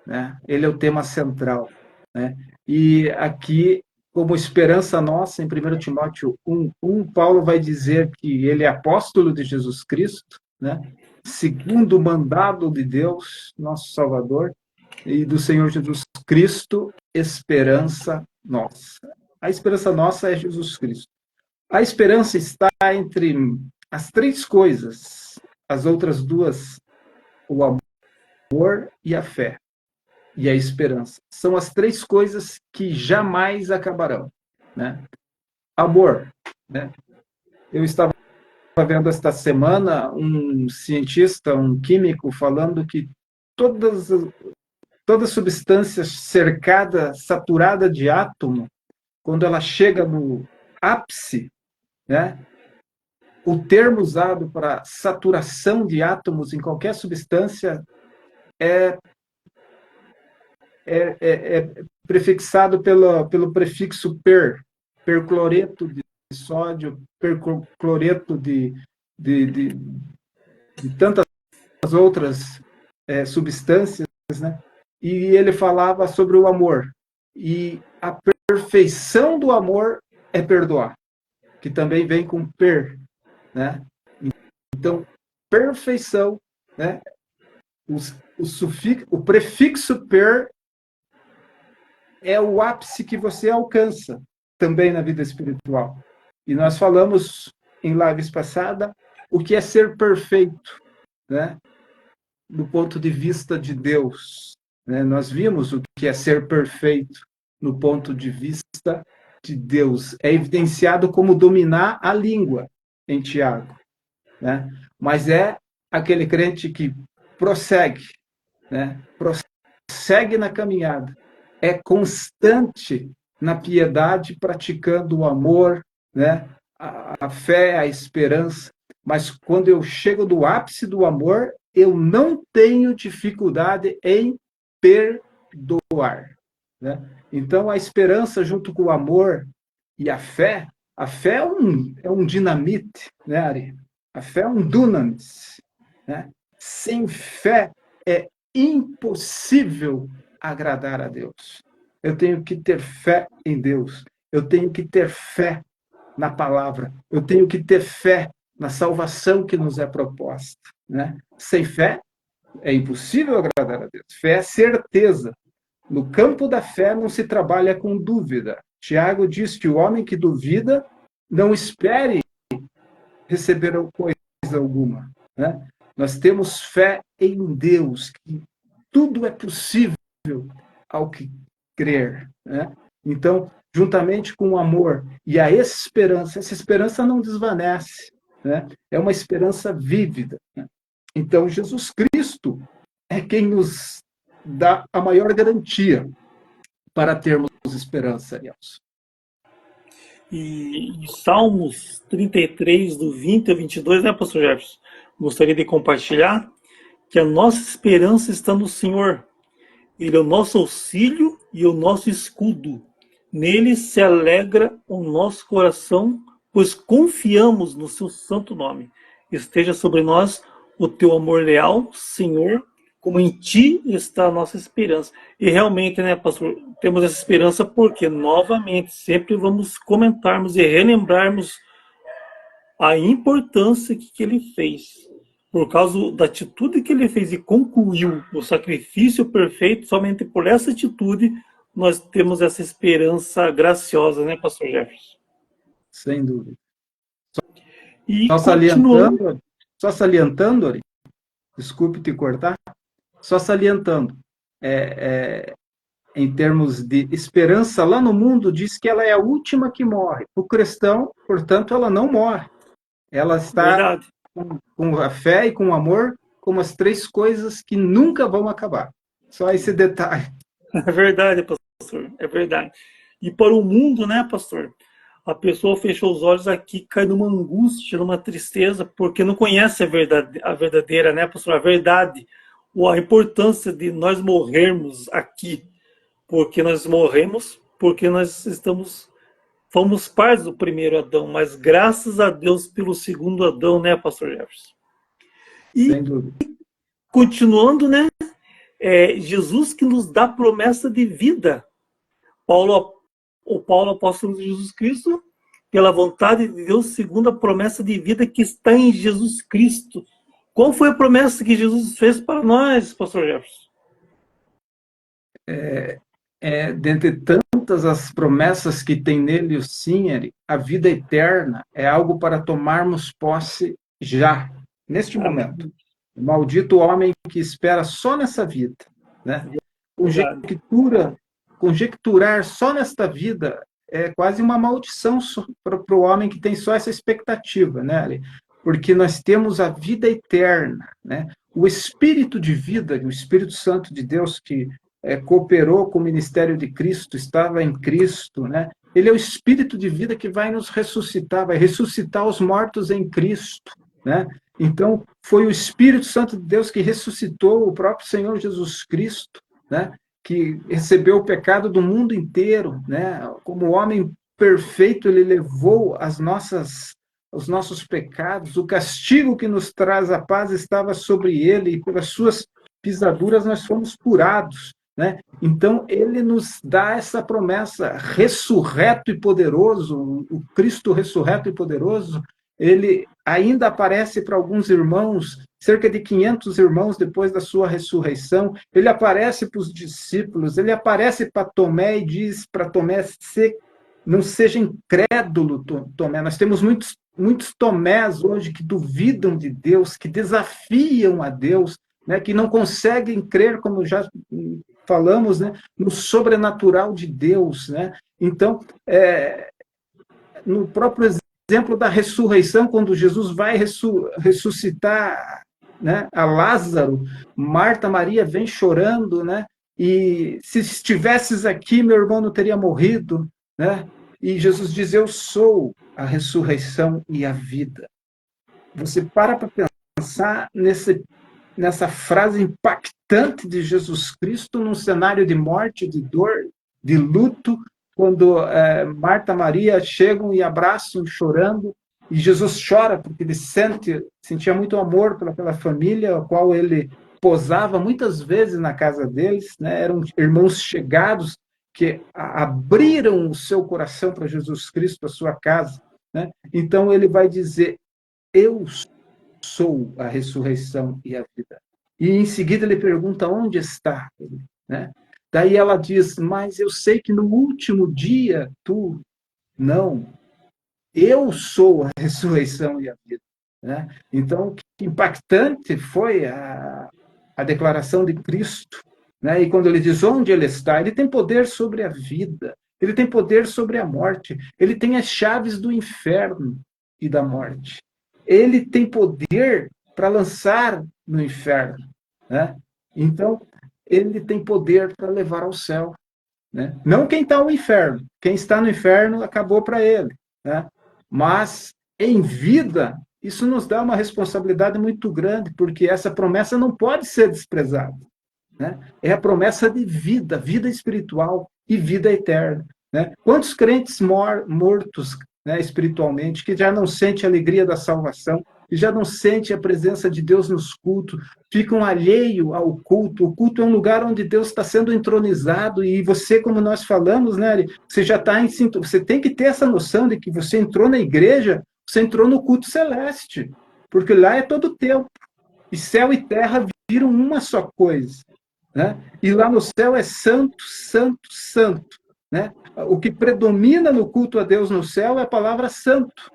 né? Ele é o tema central. Né? E aqui, como esperança nossa, em 1 Timóteo 1, Paulo vai dizer que ele é apóstolo de Jesus Cristo, né? Segundo o mandado de Deus, nosso Salvador, e do Senhor Jesus Cristo, esperança nossa. A esperança nossa é Jesus Cristo. A esperança está entre as três coisas, as outras duas, o amor e a fé, e a esperança. São as três coisas que jamais acabarão. Né? Amor. Né? Eu estava vendo esta semana um cientista, um químico, falando que toda substância cercada, saturada de átomo, quando ela chega no ápice, né, o termo usado para saturação de átomos em qualquer substância é, prefixado pelo prefixo percloreto de sódio, percloreto de tantas outras substâncias, né? E ele falava sobre o amor. E a perfeição do amor é perdoar, que também vem com per, né? Então, perfeição, né? O prefixo per é o ápice que você alcança também na vida espiritual. E nós falamos em lives passadas o que é ser perfeito, né? Do ponto de vista de Deus, né? Nós vimos o que é ser perfeito no ponto de vista de Deus. É evidenciado como dominar a língua em Tiago, né? Mas é aquele crente que prossegue, né? Prossegue na caminhada, é constante na piedade, praticando o amor, né? A fé, a esperança. Mas quando eu chego do ápice do amor, eu não tenho dificuldade em perdoar, né? Então, a esperança junto com o amor e a fé é um dinamite, né, Ari? A fé é um dunamis, né? Sem fé é impossível agradar a Deus. Eu tenho que ter fé em Deus. Eu tenho que ter fé na palavra. Eu tenho que ter fé na salvação que nos é proposta, né? Sem fé é impossível agradar a Deus. Fé é certeza. No campo da fé não se trabalha com dúvida. Tiago diz que o homem que duvida não espere receber coisa alguma, né? Nós temos fé em Deus, que tudo é possível ao que crer, né? Então, juntamente com o amor e a esperança, essa esperança não desvanece, né? É uma esperança vívida, né? Então, Jesus Cristo é quem nos dá a maior garantia para termos esperança, Nelson. E em Salmos 33, do 20 a 22, né, pastor Jefferson? Gostaria de compartilhar que a nossa esperança está no Senhor. Ele é o nosso auxílio e o nosso escudo. Nele se alegra o nosso coração, pois confiamos no seu santo nome. Esteja sobre nós o teu amor leal, Senhor, como em ti está a nossa esperança. E realmente, né, pastor, temos essa esperança porque, novamente, sempre vamos comentarmos e relembrarmos a importância que ele fez. Por causa da atitude que ele fez e concluiu o sacrifício perfeito, somente por essa atitude nós temos essa esperança graciosa, né, pastor Jefferson? Sem dúvida. E Só continuando, salientando, Ari, desculpe te cortar, só salientando, em termos de esperança, lá no mundo diz que ela é a última que morre. O cristão, portanto, ela não morre. Ela está verdade, com a fé e com o amor como as três coisas que nunca vão acabar. Só esse detalhe. é verdade, pastor, é verdade. E para o mundo, né, pastor? A pessoa fechou os olhos aqui, cai numa angústia, numa tristeza, porque não conhece a verdadeira, né, pastor? A verdade, ou a importância de nós morrermos aqui, porque nós morremos, porque nós fomos pais do primeiro Adão, mas graças a Deus pelo segundo Adão, né, pastor Jefferson? E Sem dúvida. continuando, né, Jesus que nos dá promessa de vida. O Paulo, apóstolo de Jesus Cristo, pela vontade de Deus, segundo a promessa de vida que está em Jesus Cristo. Qual foi a promessa que Jesus fez para nós, pastor Jefferson? Dentre tantas as promessas que tem nele o Sim, a vida eterna é algo para tomarmos posse já, neste momento. O maldito homem que espera só nessa vida, né? Conjecturar só nesta vida é quase uma maldição para o homem que tem só essa expectativa, né? Porque nós temos a vida eterna, né? O Espírito de vida, o Espírito Santo de Deus que cooperou com o ministério de Cristo, estava em Cristo, né? Ele é o Espírito de vida que vai nos ressuscitar, vai ressuscitar os mortos em Cristo, né? Então, foi o Espírito Santo de Deus que ressuscitou o próprio Senhor Jesus Cristo, né? Que recebeu o pecado do mundo inteiro, né? Como homem perfeito, ele levou os nossos pecados, o castigo que nos traz a paz estava sobre ele, e pelas suas pisaduras nós fomos curados. Né? Então, ele nos dá essa promessa, ressurreto e poderoso, o Cristo ressurreto e poderoso, ele ainda aparece para alguns irmãos, cerca de 500 irmãos depois da sua ressurreição, ele aparece para os discípulos, ele aparece para Tomé e diz para Tomé, não seja incrédulo, Tomé. Nós temos muitos Tomés hoje que duvidam de Deus, que desafiam a Deus, né, que não conseguem crer, como já falamos, né, no sobrenatural de Deus. Né? Então, no próprio exemplo da ressurreição, quando Jesus vai ressuscitar, né, a Lázaro, Marta, Maria vem chorando, né? E se estivesses aqui, meu irmão não teria morrido, né? E Jesus diz, eu sou a ressurreição e a vida. Você para pensar nessa frase impactante de Jesus Cristo num cenário de morte, de dor, de luto, quando Marta e Maria chegam e abraçam chorando, e Jesus chora porque ele sentia muito amor pela família, a qual ele posava muitas vezes na casa deles, né? Eram irmãos chegados que abriram o seu coração para Jesus Cristo, a sua casa. Né? Então ele vai dizer, eu sou a ressurreição e a vida. E em seguida ele pergunta, onde está ele? Né? Daí ela diz, mas eu sei que no último dia tu... Não, eu sou a ressurreição e a vida. Né? Então, que impactante foi a declaração de Cristo. Né? E quando ele diz onde ele está, ele tem poder sobre a vida, ele tem poder sobre a morte, ele tem as chaves do inferno e da morte. Ele tem poder para lançar no inferno. Né? Então, ele tem poder para levar ao céu. Né? Não quem está no inferno. Quem está no inferno acabou para ele. Né? Mas, em vida, isso nos dá uma responsabilidade muito grande, porque essa promessa não pode ser desprezada. Né? É a promessa de vida, vida espiritual e vida eterna. Né? Quantos crentes mortos, né, espiritualmente, que já não sentem a alegria da salvação, que já não sentem a presença de Deus nos cultos, ficam alheios ao culto. O culto é um lugar onde Deus está sendo entronizado, e você, como nós falamos, né, você já está em sintonia. Você tem que ter essa noção de que você entrou na igreja, você entrou no culto celeste, porque lá é todo tempo, e céu e terra viram uma só coisa. Né? E lá no céu é santo, santo, santo. Né? O que predomina no culto a Deus no céu é a palavra santo.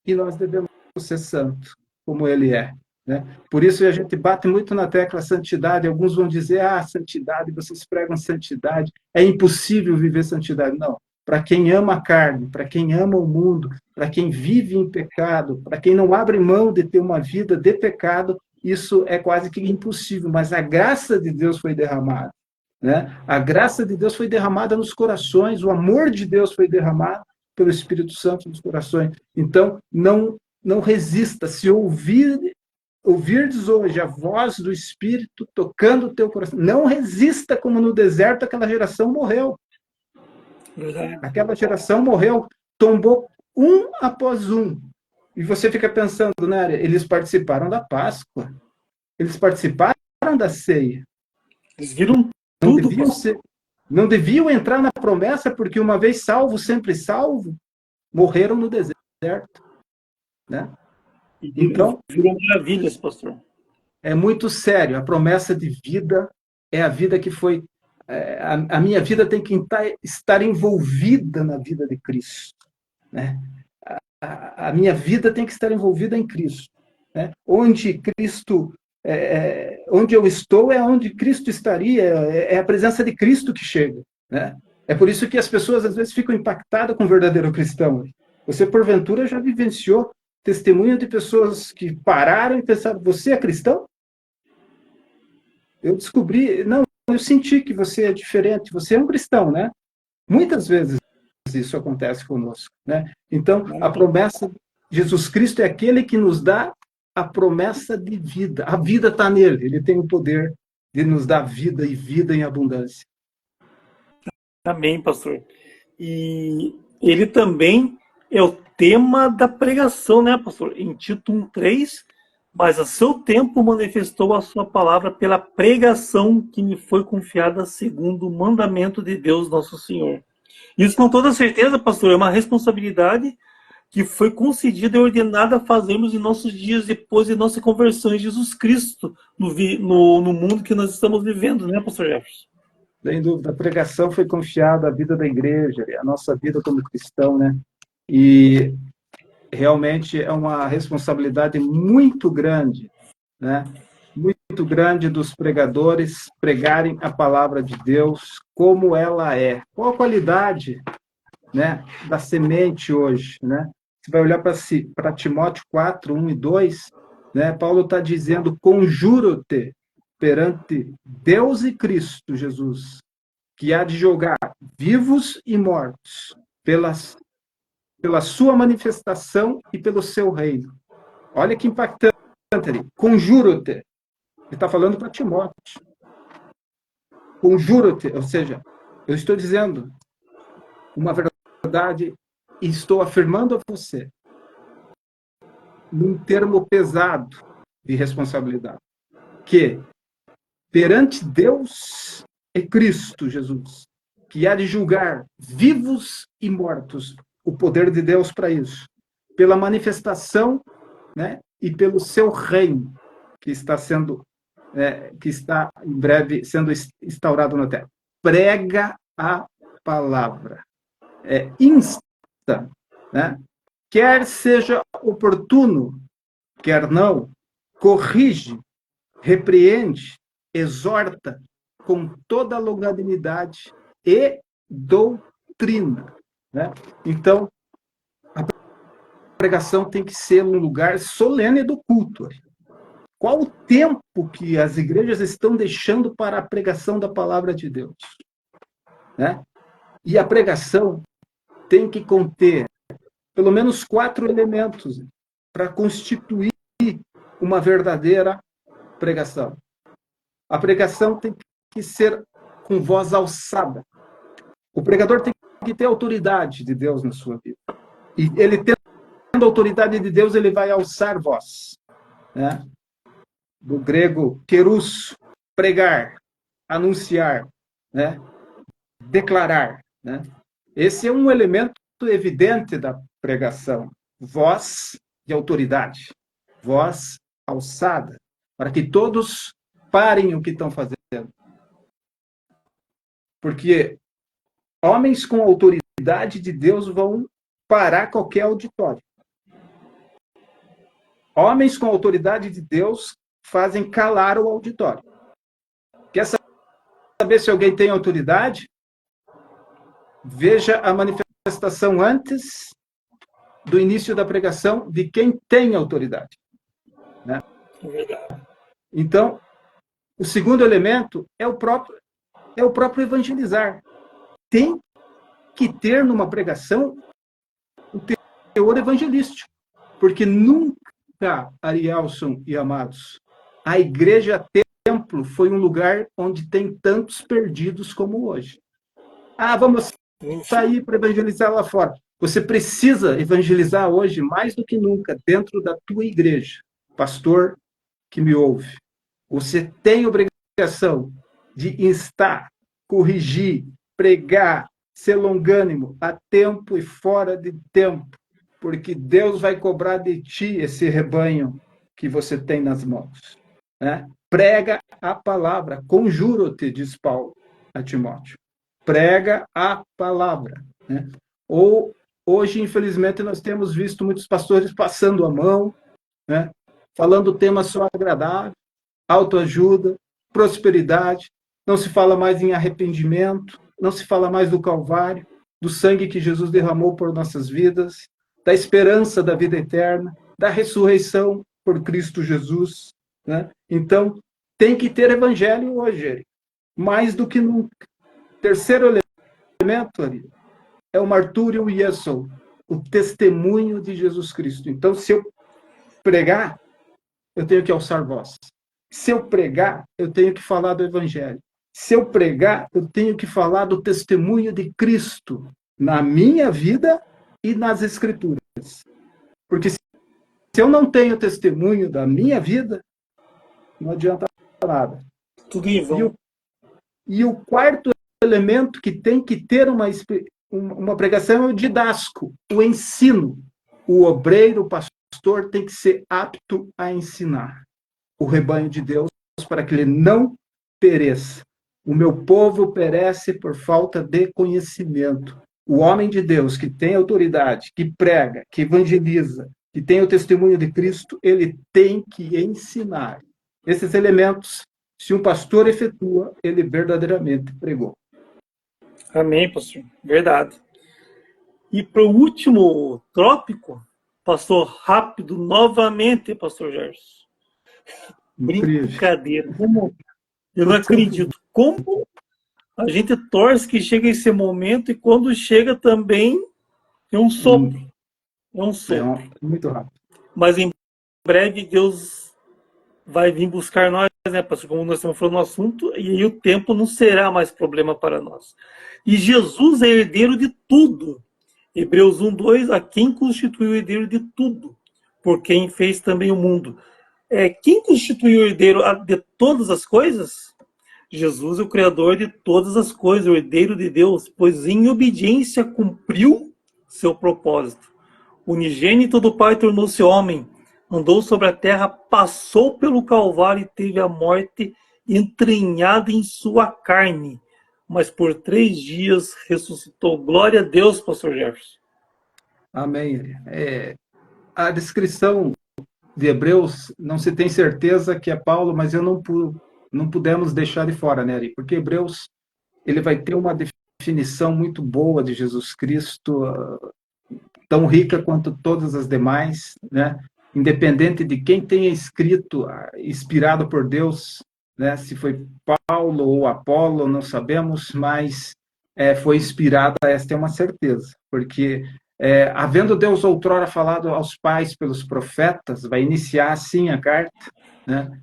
E nós devemos ser santo, como ele é. Né? Por isso a gente bate muito na tecla santidade. Alguns vão dizer, santidade, vocês pregam santidade. É impossível viver santidade. Não. Para quem ama a carne, para quem ama o mundo, para quem vive em pecado, para quem não abre mão de ter uma vida de pecado, isso é quase que impossível, mas a graça de Deus foi derramada. Né? A graça de Deus foi derramada nos corações, o amor de Deus foi derramado pelo Espírito Santo nos corações. Então, não resista. Se ouvirdes hoje a voz do Espírito tocando o teu coração, não resista, como no deserto aquela geração morreu. Aquela geração morreu, tombou um após um. E você fica pensando, né, eles participaram da Páscoa, eles participaram da ceia. Eles viram não tudo. Não deviam entrar na promessa, porque uma vez salvo, sempre salvo, morreram no deserto. Né? Então, viram maravilhas, pastor. É muito sério. A promessa de vida é a vida que foi... A minha vida tem que estar envolvida na vida de Cristo. Né? A minha vida tem que estar envolvida em Cristo. Né? Onde Cristo, onde eu estou é onde Cristo estaria, é a presença de Cristo que chega. Né? É por isso que as pessoas às vezes ficam impactadas com o verdadeiro cristão. Você, porventura, já vivenciou testemunho de pessoas que pararam e pensaram, você é cristão? Eu descobri, não, eu senti que você é diferente, você é um cristão, né? Muitas vezes isso acontece conosco, né? Então, a promessa de Jesus Cristo é aquele que nos dá a promessa de vida. A vida está nele, ele tem o poder de nos dar vida e vida em abundância. Amém, pastor. E ele também é o tema da pregação, né, pastor? Em Tito 1:3, mas a seu tempo manifestou a sua palavra pela pregação que me foi confiada segundo o mandamento de Deus nosso Senhor. Isso com toda certeza, pastor, é uma responsabilidade que foi concedida e ordenada a fazermos em nossos dias depois de nossa conversão em Jesus Cristo, no mundo que nós estamos vivendo, né, pastor Jefferson? Sem dúvida, a pregação foi confiada à vida da igreja, a nossa vida como cristão, né? E realmente é uma responsabilidade muito grande, né? Muito grande dos pregadores pregarem a palavra de Deus como ela é. Qual a qualidade, né, da semente hoje, né? Você vai olhar para Timóteo 4, 1 e 2, né? Paulo está dizendo: conjuro-te perante Deus e Cristo Jesus, que há de julgar vivos e mortos pela sua manifestação e pelo seu reino. Olha que impactante ali. Conjuro-te. Ele está falando para Timóteo. Conjuro-te, ou seja, eu estou dizendo uma verdade e estou afirmando a você num termo pesado de responsabilidade, que perante Deus e Cristo Jesus, que há de julgar vivos e mortos, o poder de Deus para isso, pela manifestação, né, e pelo seu reino, que está em breve sendo instaurado na terra. Prega a palavra. Insta, né? Quer seja oportuno, quer não, corrige, repreende, exorta com toda a longanimidade e doutrina, né? Então, a pregação tem que ser um lugar solene do culto. Qual o tempo que as igrejas estão deixando para a pregação da palavra de Deus, né? E a pregação tem que conter pelo menos 4 elementos para constituir uma verdadeira pregação. A pregação tem que ser com voz alçada. O pregador tem que ter autoridade de Deus na sua vida. E ele tendo a autoridade de Deus, ele vai alçar voz, né? Do grego kerusso, pregar, anunciar, né? Declarar, né? Esse é um elemento evidente da pregação. Voz de autoridade, voz alçada, para que todos parem o que estão fazendo. Porque homens com autoridade de Deus vão parar qualquer auditório. Homens com autoridade de Deus fazem calar o auditório. Quer saber se alguém tem autoridade? Veja a manifestação antes do início da pregação de quem tem autoridade, né? Então, o segundo elemento é o próprio evangelizar. Tem que ter numa pregação o teor evangelístico, porque nunca, Arielson e amados, a igreja templo foi um lugar onde tem tantos perdidos como hoje. Vamos sair para evangelizar lá fora. Você precisa evangelizar hoje mais do que nunca dentro da tua igreja. Pastor que me ouve, você tem obrigação de instar, corrigir, pregar, ser longânimo a tempo e fora de tempo, porque Deus vai cobrar de ti esse rebanho que você tem nas mãos, né? Prega a palavra, conjuro-te, diz Paulo a Timóteo. Prega a palavra, né? Ou hoje, infelizmente, nós temos visto muitos pastores passando a mão, né? Falando temas só agradáveis, autoajuda, prosperidade. Não se fala mais em arrependimento, não se fala mais do Calvário, do sangue que Jesus derramou por nossas vidas, da esperança da vida eterna, da ressurreição por Cristo Jesus, né? Então, tem que ter evangelho hoje, Eric, mais do que nunca. Terceiro elemento ali é o martúrio Jesu, o testemunho de Jesus Cristo. Então, se eu pregar, eu tenho que alçar voz. Se eu pregar, eu tenho que falar do evangelho. Se eu pregar, eu tenho que falar do testemunho de Cristo na minha vida e nas Escrituras. Porque se eu não tenho testemunho da minha vida, não adianta nada. Tudo em vão. E o quarto elemento que tem que ter uma pregação é o didasco, o ensino. O obreiro, o pastor, tem que ser apto a ensinar o rebanho de Deus para que ele não pereça. O meu povo perece por falta de conhecimento. O homem de Deus que tem autoridade, que prega, que evangeliza, que tem o testemunho de Cristo, ele tem que ensinar. Esses elementos, se um pastor efetua, ele verdadeiramente pregou. Amém, pastor. Verdade. E para o último tópico, pastor, rápido, novamente, pastor Gerson. Brincadeira. Eu não acredito. Como a gente torce que chegue esse momento e quando chega também é um sopro. É um sopro. Muito rápido. Mas em breve Deus vai vir buscar nós, né, pastor? Como nós estamos falando no assunto, e aí o tempo não será mais problema para nós. E Jesus é herdeiro de tudo. Hebreus 1:2, a quem constituiu o herdeiro de tudo, por quem fez também o mundo. Quem constituiu o herdeiro de todas as coisas? Jesus é o criador de todas as coisas, o herdeiro de Deus, pois em obediência cumpriu seu propósito. Unigênito do Pai tornou-se homem, andou sobre a terra, passou pelo Calvário e teve a morte entranhada em sua carne, mas por 3 dias ressuscitou. Glória a Deus, pastor Jefferson. Amém. A descrição de Hebreus, não se tem certeza que é Paulo, mas eu não pudemos deixar de fora, né, Ari? Porque Hebreus, ele vai ter uma definição muito boa de Jesus Cristo, tão rica quanto todas as demais, né? Independente de quem tenha escrito, inspirado por Deus, né? Se foi Paulo ou Apolo, não sabemos, mas foi inspirada, esta é uma certeza, porque havendo Deus outrora falado aos pais pelos profetas, vai iniciar assim a carta, né?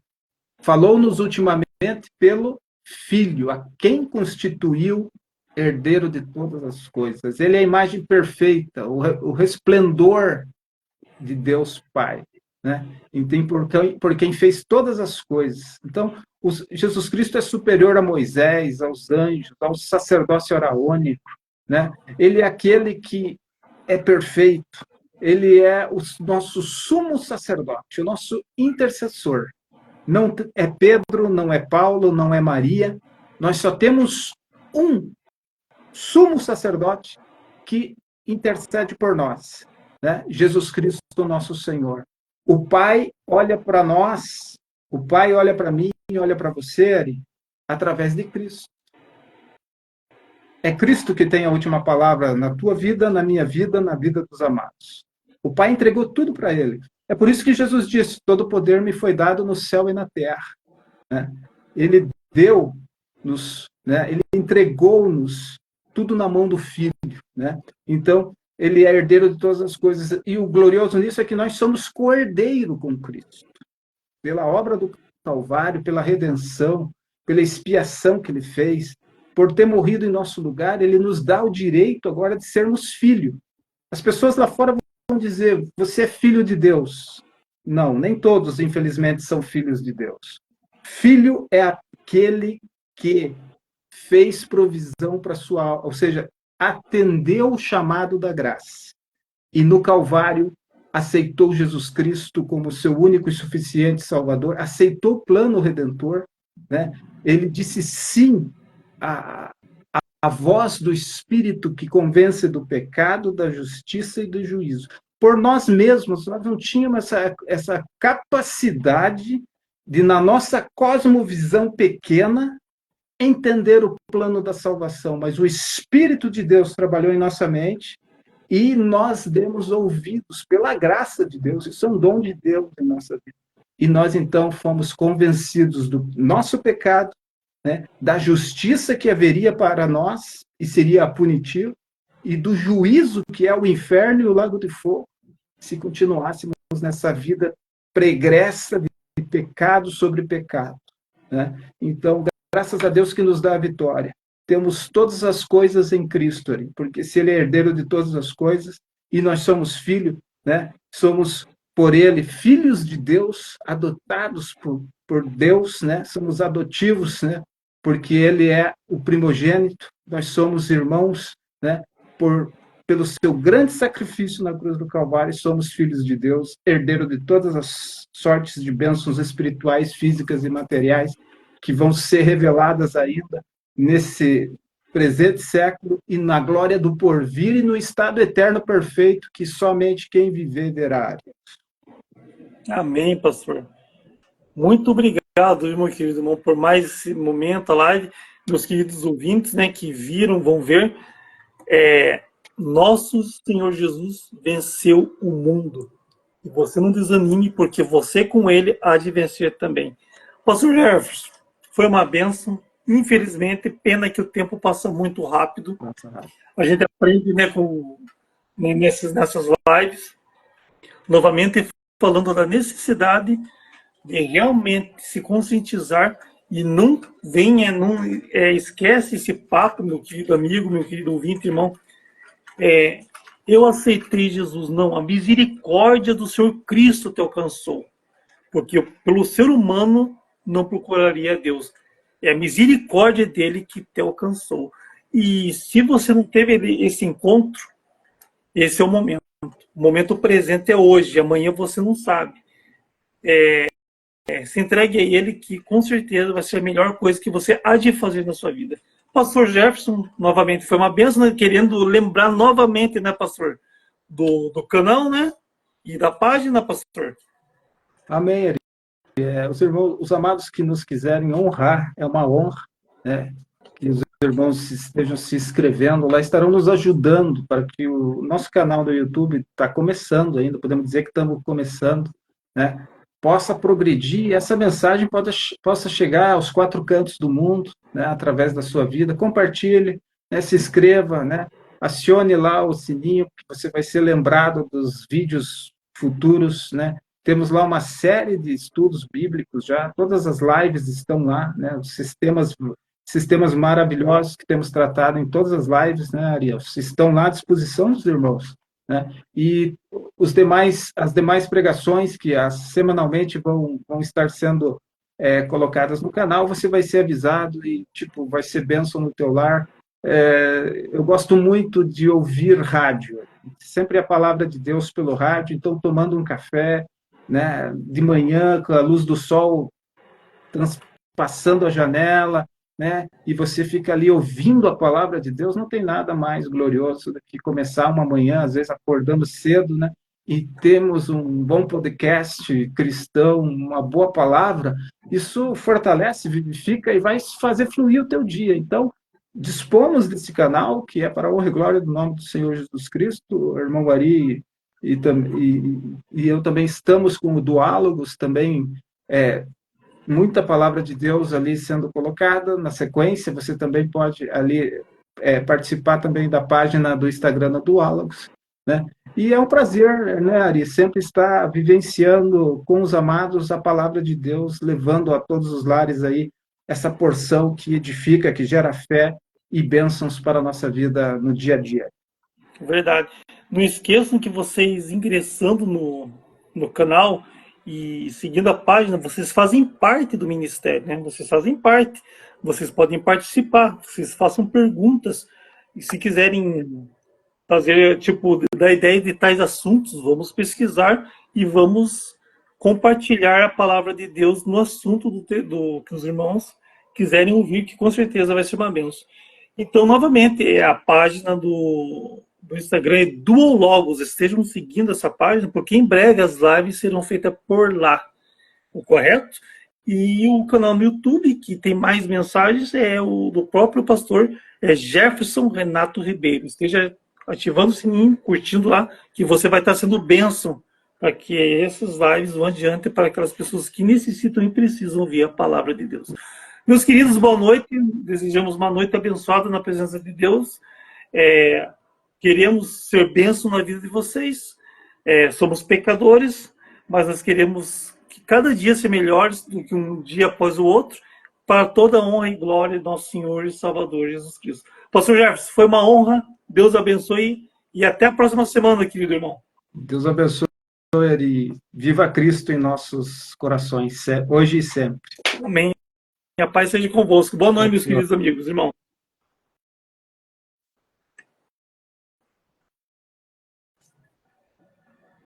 Falou-nos ultimamente pelo Filho, a quem constituiu herdeiro de todas as coisas. Ele é a imagem perfeita, o resplendor de Deus Pai, né? Então, por quem fez todas as coisas. Então, Jesus Cristo é superior a Moisés, aos anjos, ao sacerdócio araônico, né? Ele é aquele que é perfeito, ele é o nosso sumo sacerdote, o nosso intercessor. Não é Pedro, não é Paulo, não é Maria. Nós só temos um sumo sacerdote que intercede por nós, né? Jesus Cristo, nosso Senhor. O Pai olha para nós, o Pai olha para mim, olha para você, Ari, através de Cristo. É Cristo que tem a última palavra na tua vida, na minha vida, na vida dos amados. O Pai entregou tudo para ele. É por isso que Jesus disse: todo poder me foi dado no céu e na terra, né? Ele deu-nos, né? Ele entregou-nos tudo na mão do Filho, né? Então, ele é herdeiro de todas as coisas. E o glorioso nisso é que nós somos co-herdeiro com Cristo. Pela obra do Calvário, pela redenção, pela expiação que ele fez, por ter morrido em nosso lugar, ele nos dá o direito agora de sermos filho. As pessoas lá fora vão dizer: você é filho de Deus. Não, nem todos, infelizmente, são filhos de Deus. Filho é aquele que fez provisão para sua alma, ou seja, atendeu o chamado da graça. E no Calvário aceitou Jesus Cristo como seu único e suficiente Salvador, aceitou o plano redentor, né? Ele disse sim à voz do Espírito que convence do pecado, da justiça e do juízo. Por nós mesmos, nós não tínhamos essa capacidade de, na nossa cosmovisão pequena, entender o plano da salvação, mas o Espírito de Deus trabalhou em nossa mente e nós demos ouvidos pela graça de Deus. Isso é um dom de Deus em nossa vida. E nós, então, fomos convencidos do nosso pecado, né, da justiça que haveria para nós e seria punitivo, e do juízo que é o inferno e o lago de fogo, se continuássemos nessa vida pregressa de pecado sobre pecado, né? Então, graças a Deus que nos dá a vitória. Temos todas as coisas em Cristo, porque se ele é herdeiro de todas as coisas, e nós somos filhos, né? Somos por Ele filhos de Deus, adotados por Deus, né? Somos adotivos, né? Porque Ele é o primogênito, nós somos irmãos, né? Pelo seu grande sacrifício na cruz do Calvário, somos filhos de Deus, herdeiro de todas as sortes de bênçãos espirituais, físicas e materiais que vão ser reveladas ainda nesse presente século e na glória do porvir e no estado eterno perfeito que somente quem viver verá. Amém, pastor. Muito obrigado, meu querido irmão, por mais esse momento, a live. Meus queridos ouvintes, né, que viram, vão ver. Nosso Senhor Jesus venceu o mundo. E você não desanime, porque você com ele há de vencer também. Pastor Jefferson, foi uma bênção. Infelizmente, pena que o tempo passa muito rápido. A gente aprende, né, nessas lives, novamente falando da necessidade de realmente se conscientizar e não venha, não esquece esse papo, meu querido amigo, meu querido ouvinte, irmão. Eu aceitei Jesus, não, a misericórdia do Senhor Cristo te alcançou, porque pelo ser humano não procuraria Deus, é a misericórdia dele que te alcançou. E se você não teve esse encontro, esse é o momento presente é hoje, amanhã você não sabe. Se entregue a ele, que com certeza vai ser a melhor coisa que você há de fazer na sua vida. Pastor Jefferson, novamente, foi uma bênção, né? Querendo lembrar novamente, né, pastor, do canal, né, e da página, pastor. Amém, Eri. Os irmãos, os amados que nos quiserem honrar, é uma honra, né? Que os irmãos estejam se inscrevendo lá, estarão nos ajudando para que o nosso canal do YouTube está começando ainda, podemos dizer que estamos começando, né? Possa progredir e essa mensagem possa chegar aos quatro cantos do mundo, né? Através da sua vida. Compartilhe, né? Se inscreva, né? Acione lá o sininho, que você vai ser lembrado dos vídeos futuros, né? Temos lá uma série de estudos bíblicos já, todas as lives estão lá, né? Os sistemas maravilhosos que temos tratado em todas as lives, né, Ariel? Estão lá à disposição dos irmãos, né? E as demais pregações que semanalmente vão estar sendo colocadas no canal, você vai ser avisado e, tipo, vai ser bênção no teu lar. Eu gosto muito de ouvir rádio, sempre a palavra de Deus pelo rádio, então tomando um café, né, de manhã, com a luz do sol passando a janela, né, e você fica ali ouvindo a palavra de Deus, não tem nada mais glorioso do que começar uma manhã, às vezes acordando cedo, né, e temos um bom podcast cristão, uma boa palavra, isso fortalece, vivifica e vai fazer fluir o teu dia. Então, dispomos desse canal, que é para a honra e glória do nome do Senhor Jesus Cristo, o irmão Ari e eu também estamos com o Duálogos, também muita palavra de Deus ali sendo colocada na sequência. Você também pode ali participar também da página do Instagram do Duálogos, né? E é um prazer, né, Ari, sempre estar vivenciando com os amados a palavra de Deus, levando a todos os lares aí essa porção que edifica, que gera fé e bênçãos para a nossa vida no dia a dia. Verdade. Não esqueçam que vocês ingressando no canal e seguindo a página, vocês fazem parte do ministério, né? Vocês fazem parte, vocês podem participar, vocês façam perguntas. E se quiserem fazer, tipo, da ideia de tais assuntos, vamos pesquisar e vamos compartilhar a palavra de Deus no assunto do que os irmãos quiserem ouvir, que com certeza vai ser uma bênção. Então, novamente, é a página do Instagram é Duologos. Estejam seguindo essa página, porque em breve as lives serão feitas por lá, o correto? E o canal no YouTube, que tem mais mensagens, é o do próprio pastor Jefferson Renato Ribeiro. Esteja ativando o sininho, curtindo lá, que você vai estar sendo bênção para que essas lives vão adiante para aquelas pessoas que necessitam e precisam ouvir a palavra de Deus. Meus queridos, boa noite. Desejamos uma noite abençoada na presença de Deus. Queremos ser bênção na vida de vocês. Somos pecadores, mas nós queremos que cada dia ser melhores do que um dia após o outro, para toda a honra e glória do nosso Senhor e Salvador Jesus Cristo. Pastor Jefferson, foi uma honra. Deus abençoe E até a próxima semana, querido irmão. Deus abençoe, Ari. Viva Cristo em nossos corações, hoje e sempre. Amém. E a paz seja convosco. Boa noite, meus Aqui, ó. queridos amigos, irmão.